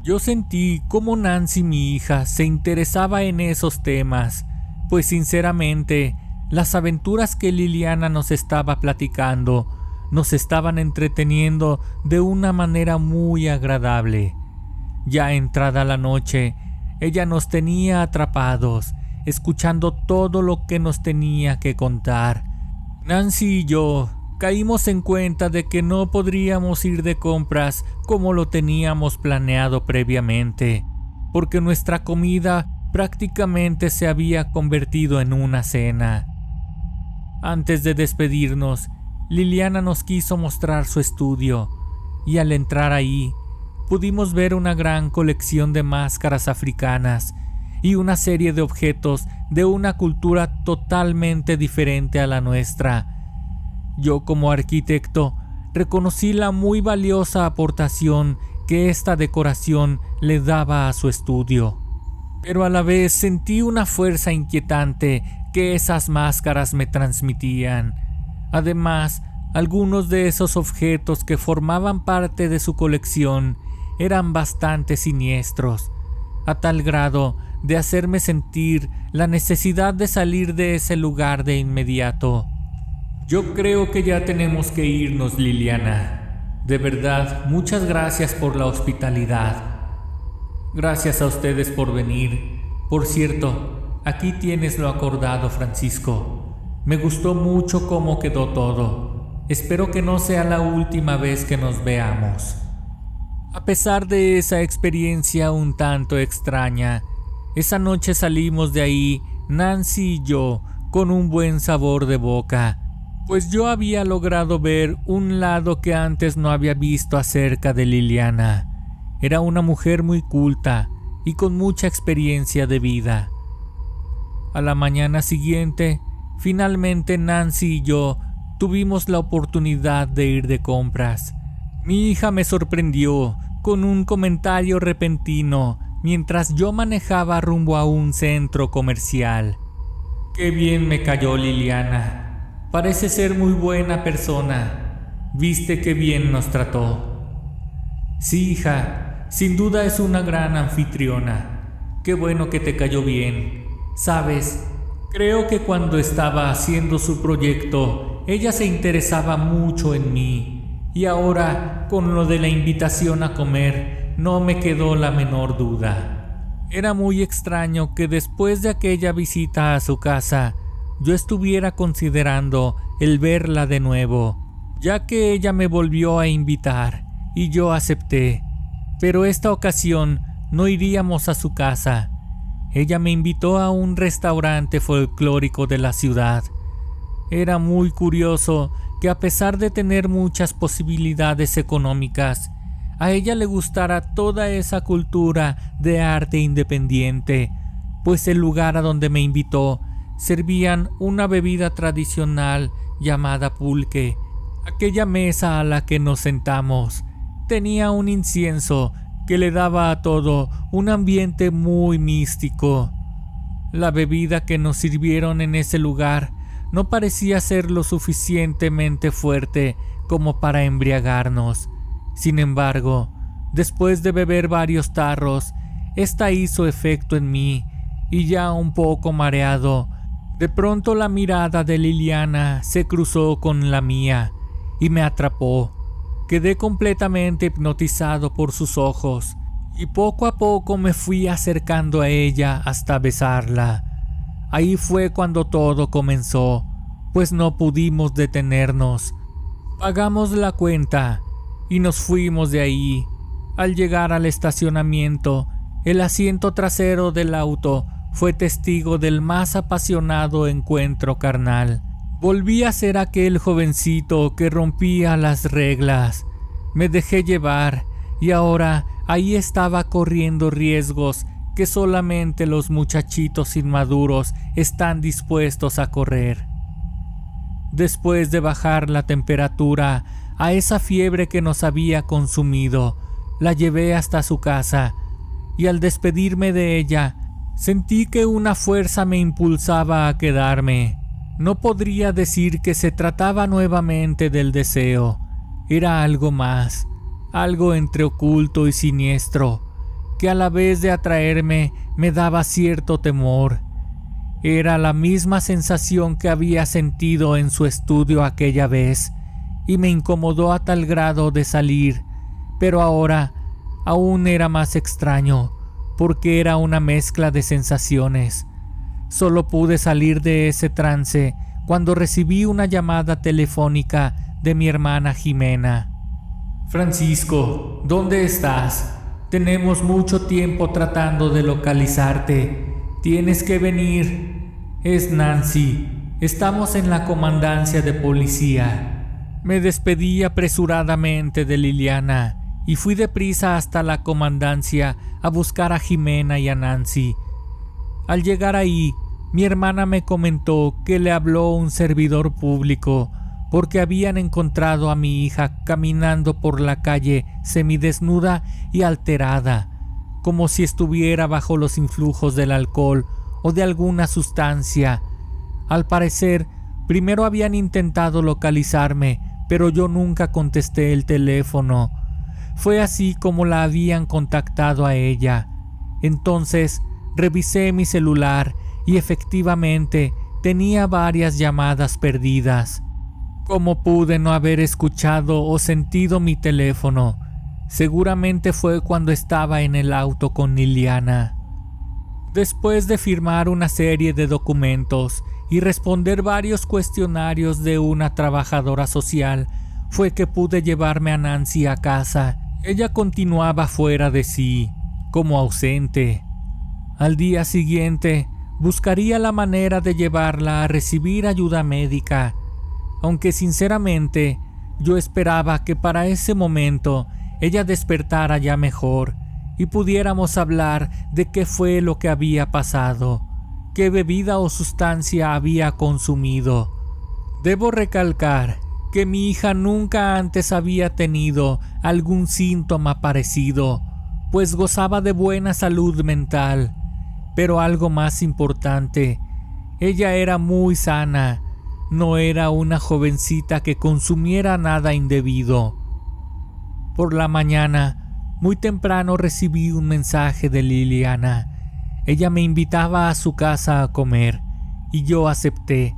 Yo sentí cómo Nancy, mi hija, se interesaba en esos temas, pues sinceramente, las aventuras que Liliana nos estaba platicando nos estaban entreteniendo de una manera muy agradable. Ya entrada la noche, ella nos tenía atrapados, escuchando todo lo que nos tenía que contar. Nancy y yo caímos en cuenta de que no podríamos ir de compras como lo teníamos planeado previamente, porque nuestra comida prácticamente se había convertido en una cena. Antes de despedirnos, Liliana nos quiso mostrar su estudio, y al entrar ahí, pudimos ver una gran colección de máscaras africanas y una serie de objetos de una cultura totalmente diferente a la nuestra. Yo, como arquitecto, reconocí la muy valiosa aportación que esta decoración le daba a su estudio. Pero a la vez sentí una fuerza inquietante que esas máscaras me transmitían. Además, algunos de esos objetos que formaban parte de su colección eran bastante siniestros, a tal grado de hacerme sentir la necesidad de salir de ese lugar de inmediato. Yo creo que ya tenemos que irnos, Liliana. De verdad, muchas gracias por la hospitalidad. Gracias a ustedes por venir. Por cierto, aquí tienes lo acordado, Francisco. Me gustó mucho cómo quedó todo. Espero que no sea la última vez que nos veamos. A pesar de esa experiencia un tanto extraña, esa noche salimos de ahí, Nancy y yo, con un buen sabor de boca, pues yo había logrado ver un lado que antes no había visto acerca de Liliana. Era una mujer muy culta y con mucha experiencia de vida. A la mañana siguiente, finalmente Nancy y yo tuvimos la oportunidad de ir de compras. Mi hija me sorprendió con un comentario repentino mientras yo manejaba rumbo a un centro comercial. «Qué bien me cayó Liliana. Parece ser muy buena persona. ¿Viste qué bien nos trató?» «Sí, hija, sin duda es una gran anfitriona. Qué bueno que te cayó bien. Sabes, creo que cuando estaba haciendo su proyecto, ella se interesaba mucho en mí. Y ahora, con lo de la invitación a comer, no me quedó la menor duda». Era muy extraño que después de aquella visita a su casa, yo estuviera considerando el verla de nuevo, ya que ella me volvió a invitar y yo acepté. Pero esta ocasión no iríamos a su casa. Ella me invitó a un restaurante folclórico de la ciudad. Era muy curioso que a pesar de tener muchas posibilidades económicas, a ella le gustara toda esa cultura de arte independiente, pues el lugar a donde me invitó servían una bebida tradicional llamada pulque. Aquella mesa a la que nos sentamos tenía un incienso que le daba a todo un ambiente muy místico. La bebida que nos sirvieron en ese lugar no parecía ser lo suficientemente fuerte como para embriagarnos. Sin embargo, después de beber varios tarros, esta hizo efecto en mí, y ya un poco mareado, de pronto la mirada de Liliana se cruzó con la mía y me atrapó. Quedé completamente hipnotizado por sus ojos, y poco a poco me fui acercando a ella hasta besarla. Ahí fue cuando todo comenzó, pues no pudimos detenernos. Pagamos la cuenta y nos fuimos de ahí. Al llegar al estacionamiento, el asiento trasero del auto fue testigo del más apasionado encuentro carnal. Volví a ser aquel jovencito que rompía las reglas. Me dejé llevar y ahora ahí estaba corriendo riesgos que solamente los muchachitos inmaduros están dispuestos a correr. Después de bajar la temperatura a esa fiebre que nos había consumido, la llevé hasta su casa, y al despedirme de ella, sentí que una fuerza me impulsaba a quedarme. No podría decir que se trataba nuevamente del deseo. Era algo más, algo entre oculto y siniestro, que a la vez de atraerme me daba cierto temor. Era la misma sensación que había sentido en su estudio aquella vez, y me incomodó a tal grado de salir, pero ahora aún era más extraño, porque era una mezcla de sensaciones. Solo pude salir de ese trance cuando recibí una llamada telefónica de mi hermana Jimena. «Francisco, ¿dónde estás? Tenemos mucho tiempo tratando de localizarte. Tienes que venir. Es Nancy. Estamos en la comandancia de policía». Me despedí apresuradamente de Liliana y fui deprisa hasta la comandancia a buscar a Jimena y a Nancy. Al llegar ahí, mi hermana me comentó que le habló un servidor público, porque habían encontrado a mi hija caminando por la calle semidesnuda y alterada, como si estuviera bajo los influjos del alcohol o de alguna sustancia. Al parecer, primero habían intentado localizarme, pero yo nunca contesté el teléfono. Fue así como la habían contactado a ella. Entonces, revisé mi celular y efectivamente tenía varias llamadas perdidas. ¿Cómo pude no haber escuchado o sentido mi teléfono? Seguramente fue cuando estaba en el auto con Liliana. Después de firmar una serie de documentos y responder varios cuestionarios de una trabajadora social, fue que pude llevarme a Nancy a casa. Ella continuaba fuera de sí, como ausente. Al día siguiente, buscaría la manera de llevarla a recibir ayuda médica, aunque sinceramente yo esperaba que para ese momento ella despertara ya mejor y pudiéramos hablar de qué fue lo que había pasado, qué bebida o sustancia había consumido. Debo recalcar que mi hija nunca antes había tenido algún síntoma parecido, pues gozaba de buena salud mental, pero algo más importante, ella era muy sana, no era una jovencita que consumiera nada indebido. Por la mañana, muy temprano recibí un mensaje de Liliana. Ella me invitaba a su casa a comer y yo acepté,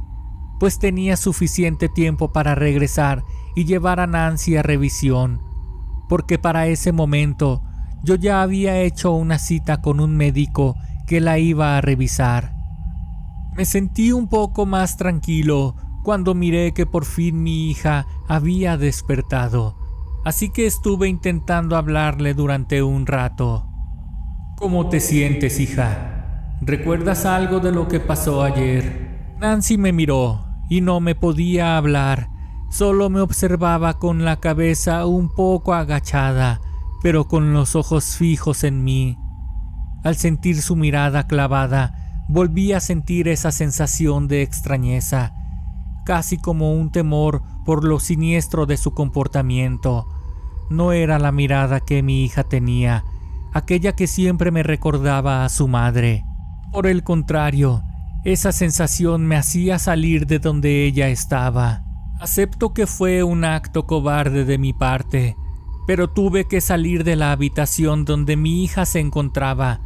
pues tenía suficiente tiempo para regresar y llevar a Nancy a revisión, porque para ese momento yo ya había hecho una cita con un médico que la iba a revisar. Me sentí un poco más tranquilo cuando miré que por fin mi hija había despertado, así que estuve intentando hablarle durante un rato. ¿Cómo te sientes, hija? ¿Recuerdas algo de lo que pasó ayer? Nancy me miró y no me podía hablar, solo me observaba con la cabeza un poco agachada, pero con los ojos fijos en mí. Al sentir su mirada clavada, volví a sentir esa sensación de extrañeza, casi como un temor por lo siniestro de su comportamiento. No era la mirada que mi hija tenía, aquella que siempre me recordaba a su madre. Por el contrario, esa sensación me hacía salir de donde ella estaba. Acepto que fue un acto cobarde de mi parte, pero tuve que salir de la habitación donde mi hija se encontraba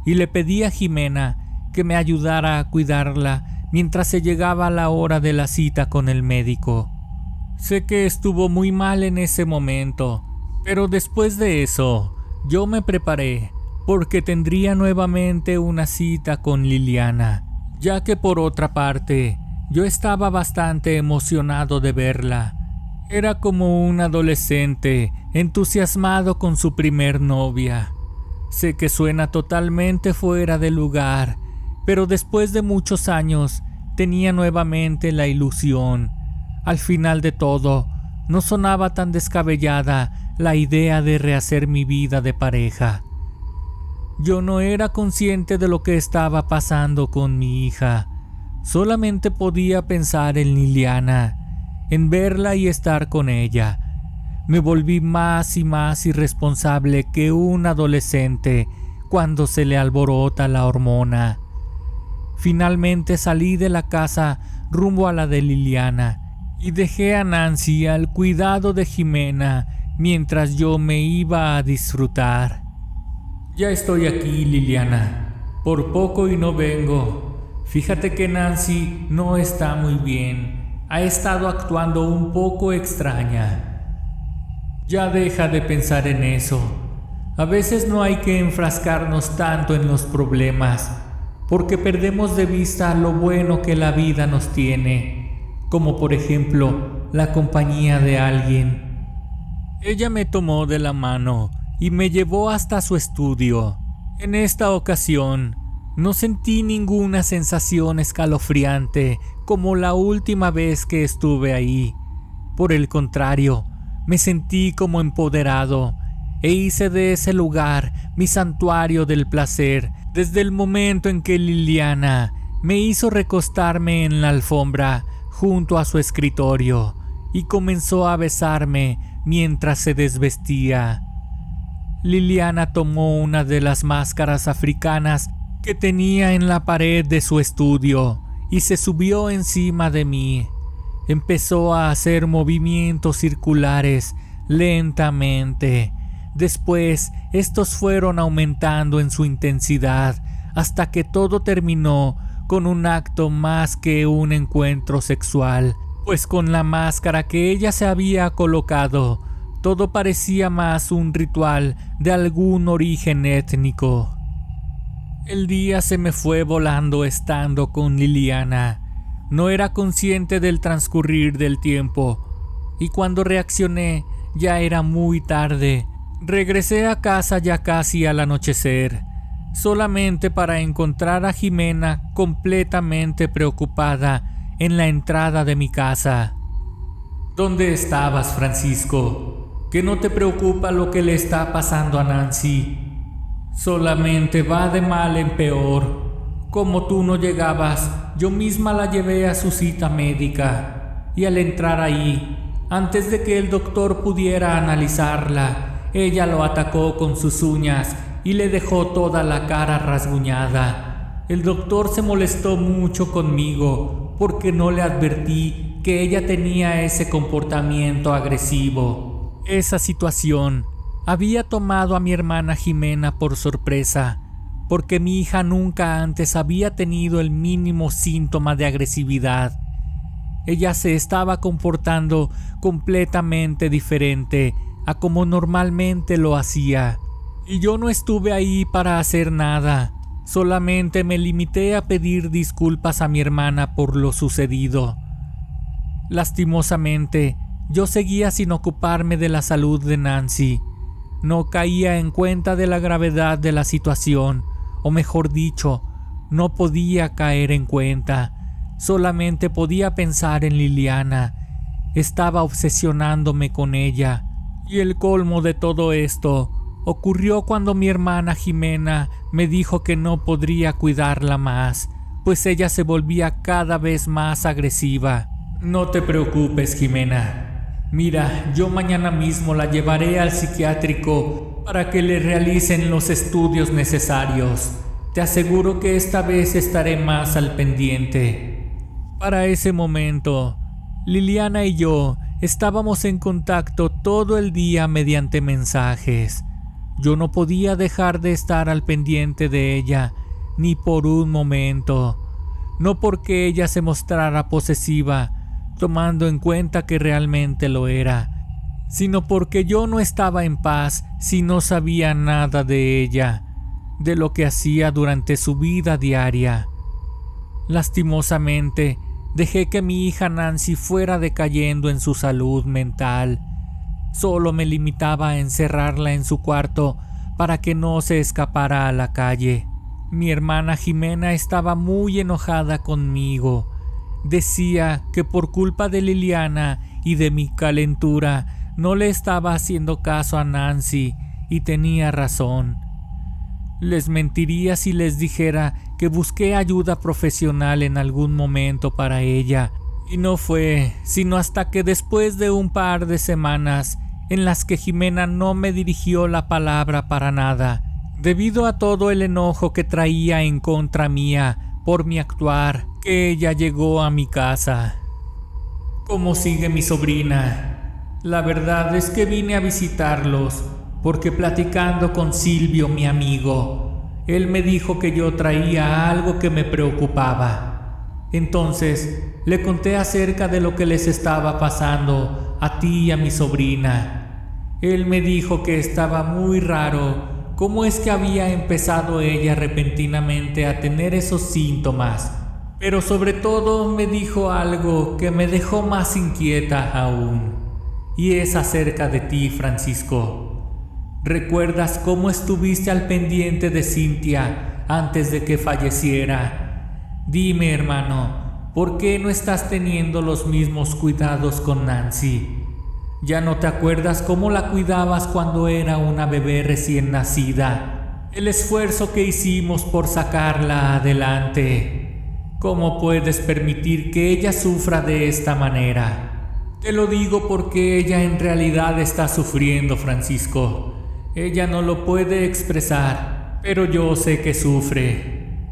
y le pedí a Jimena que me ayudara a cuidarla mientras se llegaba la hora de la cita con el médico. Sé que estuvo muy mal en ese momento, pero después de eso, yo me preparé porque tendría nuevamente una cita con Liliana, ya que por otra parte, yo estaba bastante emocionado de verla. Era como un adolescente entusiasmado con su primer novia. Sé que suena totalmente fuera de lugar, pero después de muchos años tenía nuevamente la ilusión. Al final de todo, no sonaba tan descabellada la idea de rehacer mi vida de pareja. Yo no era consciente de lo que estaba pasando con mi hija. Solamente podía pensar en Liliana, en verla y estar con ella. Me volví más y más irresponsable que un adolescente cuando se le alborota la hormona. Finalmente salí de la casa rumbo a la de Liliana y dejé a Nancy al cuidado de Jimena mientras yo me iba a disfrutar. Ya estoy aquí, Liliana. Por poco y no vengo. Fíjate que Nancy no está muy bien. Ha estado actuando un poco extraña. Ya deja de pensar en eso. A veces no hay que enfrascarnos tanto en los problemas, porque perdemos de vista lo bueno que la vida nos tiene, como por ejemplo la compañía de alguien. Ella me tomó de la mano y me llevó hasta su estudio. En esta ocasión, no sentí ninguna sensación escalofriante como la última vez que estuve ahí. Por el contrario, me sentí como empoderado e hice de ese lugar mi santuario del placer desde el momento en que Liliana me hizo recostarme en la alfombra junto a su escritorio y comenzó a besarme mientras se desvestía. Liliana tomó una de las máscaras africanas que tenía en la pared de su estudio y se subió encima de mí. Empezó a hacer movimientos circulares lentamente. Después, estos fueron aumentando en su intensidad hasta que todo terminó con un acto más que un encuentro sexual, pues con la máscara que ella se había colocado, todo parecía más un ritual de algún origen étnico. El día se me fue volando estando con Liliana. No era consciente del transcurrir del tiempo, y cuando reaccioné ya era muy tarde. Regresé a casa ya casi al anochecer, solamente para encontrar a Jimena completamente preocupada en la entrada de mi casa. ¿Dónde estabas, Francisco? ¿Que no te preocupa lo que le está pasando a Nancy? Solamente va de mal en peor. Como tú no llegabas, yo misma la llevé a su cita médica, y al entrar ahí, antes de que el doctor pudiera analizarla, ella lo atacó con sus uñas y le dejó toda la cara rasguñada. El doctor se molestó mucho conmigo porque no le advertí que ella tenía ese comportamiento agresivo. Esa situación había tomado a mi hermana Jimena por sorpresa, porque mi hija nunca antes había tenido el mínimo síntoma de agresividad. Ella se estaba comportando completamente diferente a como normalmente lo hacía, y yo no estuve ahí para hacer nada. Solamente me limité a pedir disculpas a mi hermana por lo sucedido. Lastimosamente, yo seguía sin ocuparme de la salud de Nancy. No caía en cuenta de la gravedad de la situación, o mejor dicho, no podía caer en cuenta. Solamente podía pensar en Liliana. Estaba obsesionándome con ella. Y el colmo de todo esto ocurrió cuando mi hermana Jimena me dijo que no podría cuidarla más, pues ella se volvía cada vez más agresiva. No te preocupes, Jimena. Mira, yo mañana mismo la llevaré al psiquiátrico para que le realicen los estudios necesarios. Te aseguro que esta vez estaré más al pendiente. Para ese momento, Liliana y yo estábamos en contacto todo el día mediante mensajes. Yo no podía dejar de estar al pendiente de ella, ni por un momento. No porque ella se mostrara posesiva, tomando en cuenta que realmente lo era, sino porque yo no estaba en paz si no sabía nada de ella, de lo que hacía durante su vida diaria. Lastimosamente, dejé que mi hija Nancy fuera decayendo en su salud mental. Solo me limitaba a encerrarla en su cuarto para que no se escapara a la calle. Mi hermana Jimena estaba muy enojada conmigo. Decía que por culpa de Liliana y de mi calentura no le estaba haciendo caso a Nancy, y tenía razón. Les mentiría si les dijera que busqué ayuda profesional en algún momento para ella, y no fue sino hasta que después de un par de semanas en las que Jimena no me dirigió la palabra para nada, debido a todo el enojo que traía en contra mía por mi actuar, que ella llegó a mi casa. ¿Cómo sigue mi sobrina? La verdad es que vine a visitarlos, porque platicando con Silvio, mi amigo, él me dijo que yo traía algo que me preocupaba. Entonces le conté acerca de lo que les estaba pasando a ti y a mi sobrina. Él me dijo que estaba muy raro cómo es que había empezado ella repentinamente a tener esos síntomas, pero sobre todo me dijo algo que me dejó más inquieta aún, y es acerca de ti, Francisco. ¿Recuerdas cómo estuviste al pendiente de Cintia antes de que falleciera? Dime, hermano, ¿por qué no estás teniendo los mismos cuidados con Nancy? ¿Ya no te acuerdas cómo la cuidabas cuando era una bebé recién nacida? El esfuerzo que hicimos por sacarla adelante. ¿Cómo puedes permitir que ella sufra de esta manera? Te lo digo porque ella en realidad está sufriendo, Francisco. Ella no lo puede expresar, pero yo sé que sufre.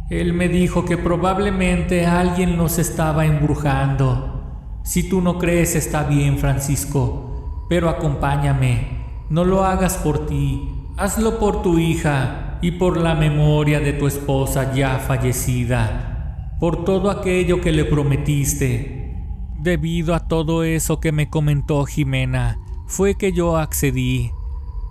Él me dijo que probablemente alguien nos estaba embrujando. Si tú no crees está bien, Francisco, pero acompáñame. No lo hagas por ti, hazlo por tu hija y por la memoria de tu esposa ya fallecida, por todo aquello que le prometiste. Debido a todo eso que me comentó Jimena, fue que yo accedí,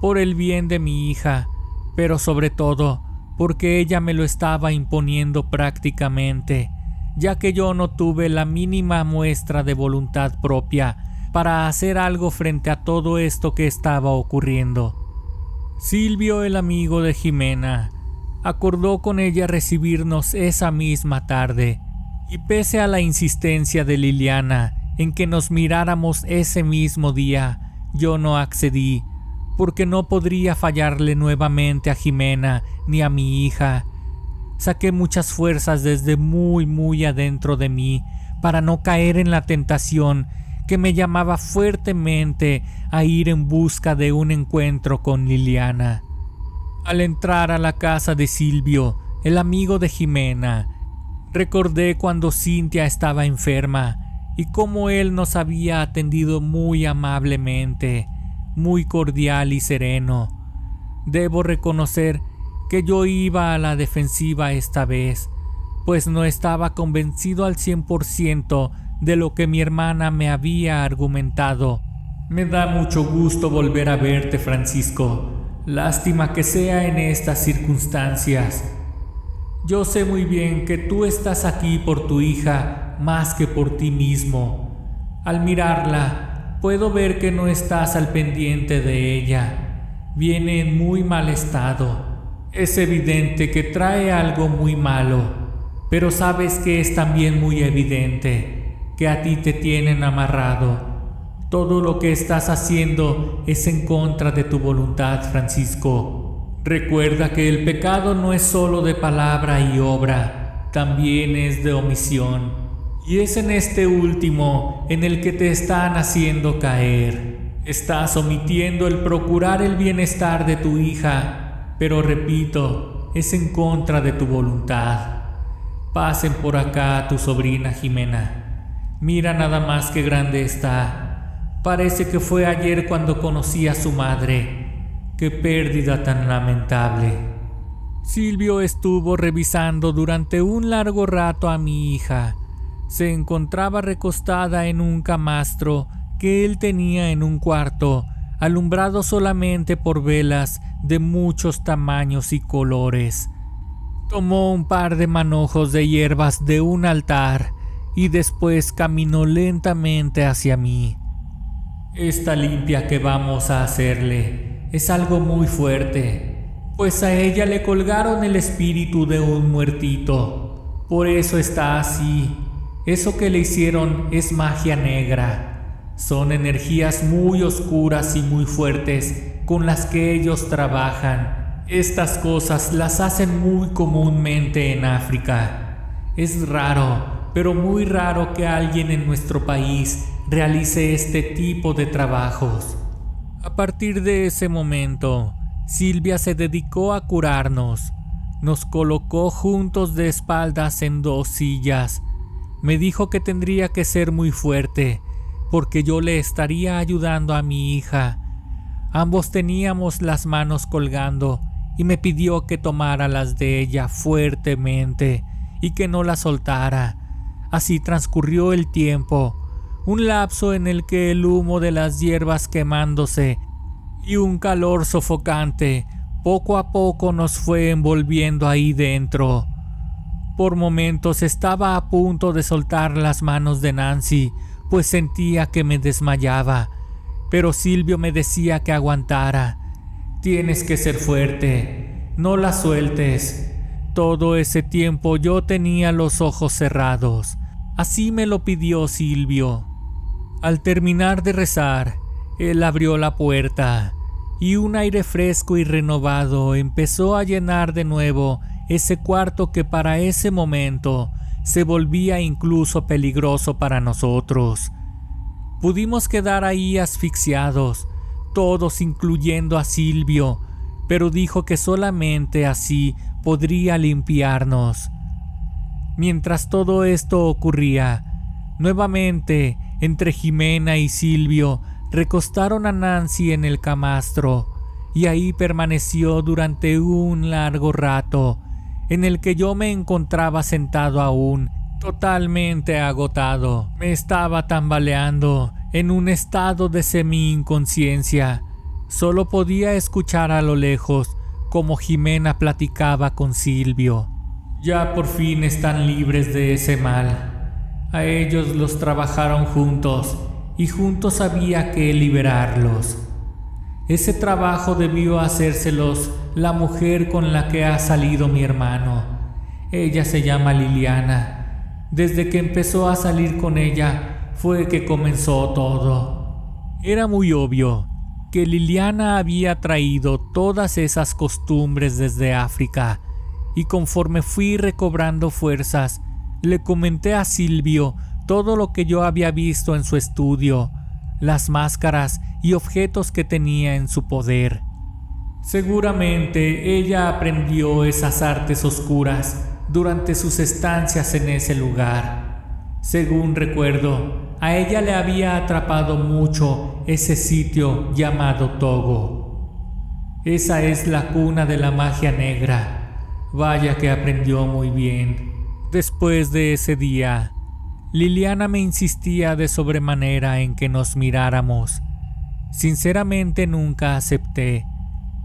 por el bien de mi hija, pero sobre todo porque ella me lo estaba imponiendo prácticamente, ya que yo no tuve la mínima muestra de voluntad propia para hacer algo frente a todo esto que estaba ocurriendo. Silvio, el amigo de Jimena, acordó con ella recibirnos esa misma tarde, y pese a la insistencia de Liliana en que nos miráramos ese mismo día, yo no accedí, porque no podría fallarle nuevamente a Jimena ni a mi hija. Saqué muchas fuerzas desde muy adentro de mí para no caer en la tentación que me llamaba fuertemente a ir en busca de un encuentro con Liliana. Al entrar a la casa de Silvio, el amigo de Jimena, recordé cuando Cintia estaba enferma y cómo él nos había atendido muy amablemente, muy cordial y sereno. Debo reconocer que yo iba a la defensiva esta vez, pues no estaba convencido al 100% de lo que mi hermana me había argumentado. Me da mucho gusto volver a verte, Francisco. Lástima que sea en estas circunstancias. Yo sé muy bien que tú estás aquí por tu hija más que por ti mismo. Al mirarla, puedo ver que no estás al pendiente de ella. Viene en muy mal estado. Es evidente que trae algo muy malo, pero sabes que es también muy evidente que a ti te tienen amarrado. Todo lo que estás haciendo es en contra de tu voluntad, Francisco. Recuerda que el pecado no es solo de palabra y obra, también es de omisión. Y es en este último en el que te están haciendo caer. Estás omitiendo el procurar el bienestar de tu hija, pero repito, es en contra de tu voluntad. Pasen por acá a tu sobrina Jimena. Mira nada más que grande está. Parece que fue ayer cuando conocí a su madre. ¡Qué pérdida tan lamentable! Silvio estuvo revisando durante un largo rato a mi hija. Se encontraba recostada en un camastro que él tenía en un cuarto, alumbrado solamente por velas de muchos tamaños y colores. Tomó un par de manojos de hierbas de un altar y después caminó lentamente hacia mí. Esta limpia que vamos a hacerle es algo muy fuerte, pues a ella le colgaron el espíritu de un muertito. Por eso está así. Eso que le hicieron es magia negra. Son energías muy oscuras y muy fuertes con las que ellos trabajan. Estas cosas las hacen muy comúnmente en África. Es raro, pero muy raro que alguien en nuestro país realice este tipo de trabajos. A partir de ese momento, Silvia se dedicó a curarnos. Nos colocó juntos de espaldas en 2 sillas. Me dijo que tendría que ser muy fuerte, porque yo le estaría ayudando a mi hija. Ambos teníamos las manos colgando y me pidió que tomara las de ella fuertemente y que no las soltara. Así transcurrió el tiempo. Un lapso en el que el humo de las hierbas quemándose y un calor sofocante poco a poco nos fue envolviendo ahí dentro. Por momentos estaba a punto de soltar las manos de Nancy, pues sentía que me desmayaba, pero Silvio me decía que aguantara. Tienes que ser fuerte, no la sueltes. Todo ese tiempo yo tenía los ojos cerrados. Así me lo pidió Silvio. Al terminar de rezar, él abrió la puerta y un aire fresco y renovado empezó a llenar de nuevo ese cuarto que para ese momento se volvía incluso peligroso para nosotros. Pudimos quedar ahí asfixiados, todos incluyendo a Silvio, pero dijo que solamente así podría limpiarnos. Mientras todo esto ocurría, nuevamente entre Jimena y Silvio recostaron a Nancy en el camastro y ahí permaneció durante un largo rato, en el que yo me encontraba sentado aún, totalmente agotado. Me estaba tambaleando en un estado de semi-inconsciencia. Solo podía escuchar a lo lejos como Jimena platicaba con Silvio. Ya por fin están libres de ese mal. A ellos los trabajaron juntos y juntos había que liberarlos. Ese trabajo debió hacérselos la mujer con la que ha salido mi hermano. Ella se llama Liliana. Desde que empezó a salir con ella fue que comenzó todo. Era muy obvio que Liliana había traído todas esas costumbres desde África, y conforme fui recobrando fuerzas, le comenté a Silvio todo lo que yo había visto en su estudio, las máscaras y objetos que tenía en su poder. Seguramente ella aprendió esas artes oscuras durante sus estancias en ese lugar. Según recuerdo, a ella le había atrapado mucho ese sitio llamado Togo. Esa es la cuna de la magia negra. Vaya que aprendió muy bien. Después de ese día, Liliana me insistía de sobremanera en que nos miráramos. Sinceramente nunca acepté.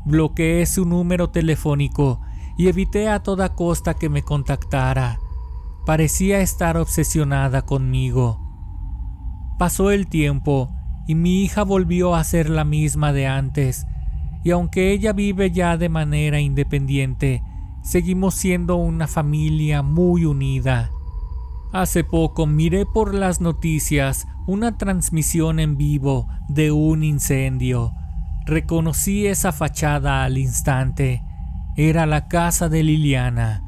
Bloqueé su número telefónico y evité a toda costa que me contactara. Parecía estar obsesionada conmigo. Pasó el tiempo y mi hija volvió a ser la misma de antes, y aunque ella vive ya de manera independiente, seguimos siendo una familia muy unida. Hace poco miré por las noticias una transmisión en vivo de un incendio. Reconocí esa fachada al instante. Era la casa de Liliana.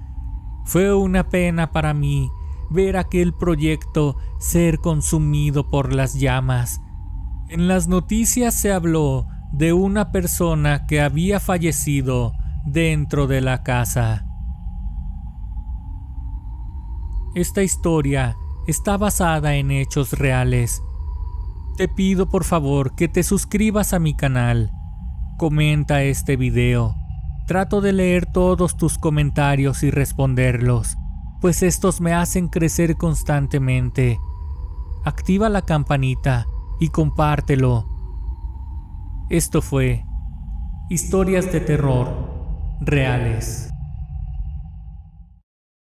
Fue una pena para mí ver aquel proyecto ser consumido por las llamas. En las noticias se habló de una persona que había fallecido dentro de la casa. Esta historia está basada en hechos reales. Te pido por favor que te suscribas a mi canal. Comenta este video. Trato de leer todos tus comentarios y responderlos, pues estos me hacen crecer constantemente. Activa la campanita y compártelo. Esto fue Historias de Terror Reales.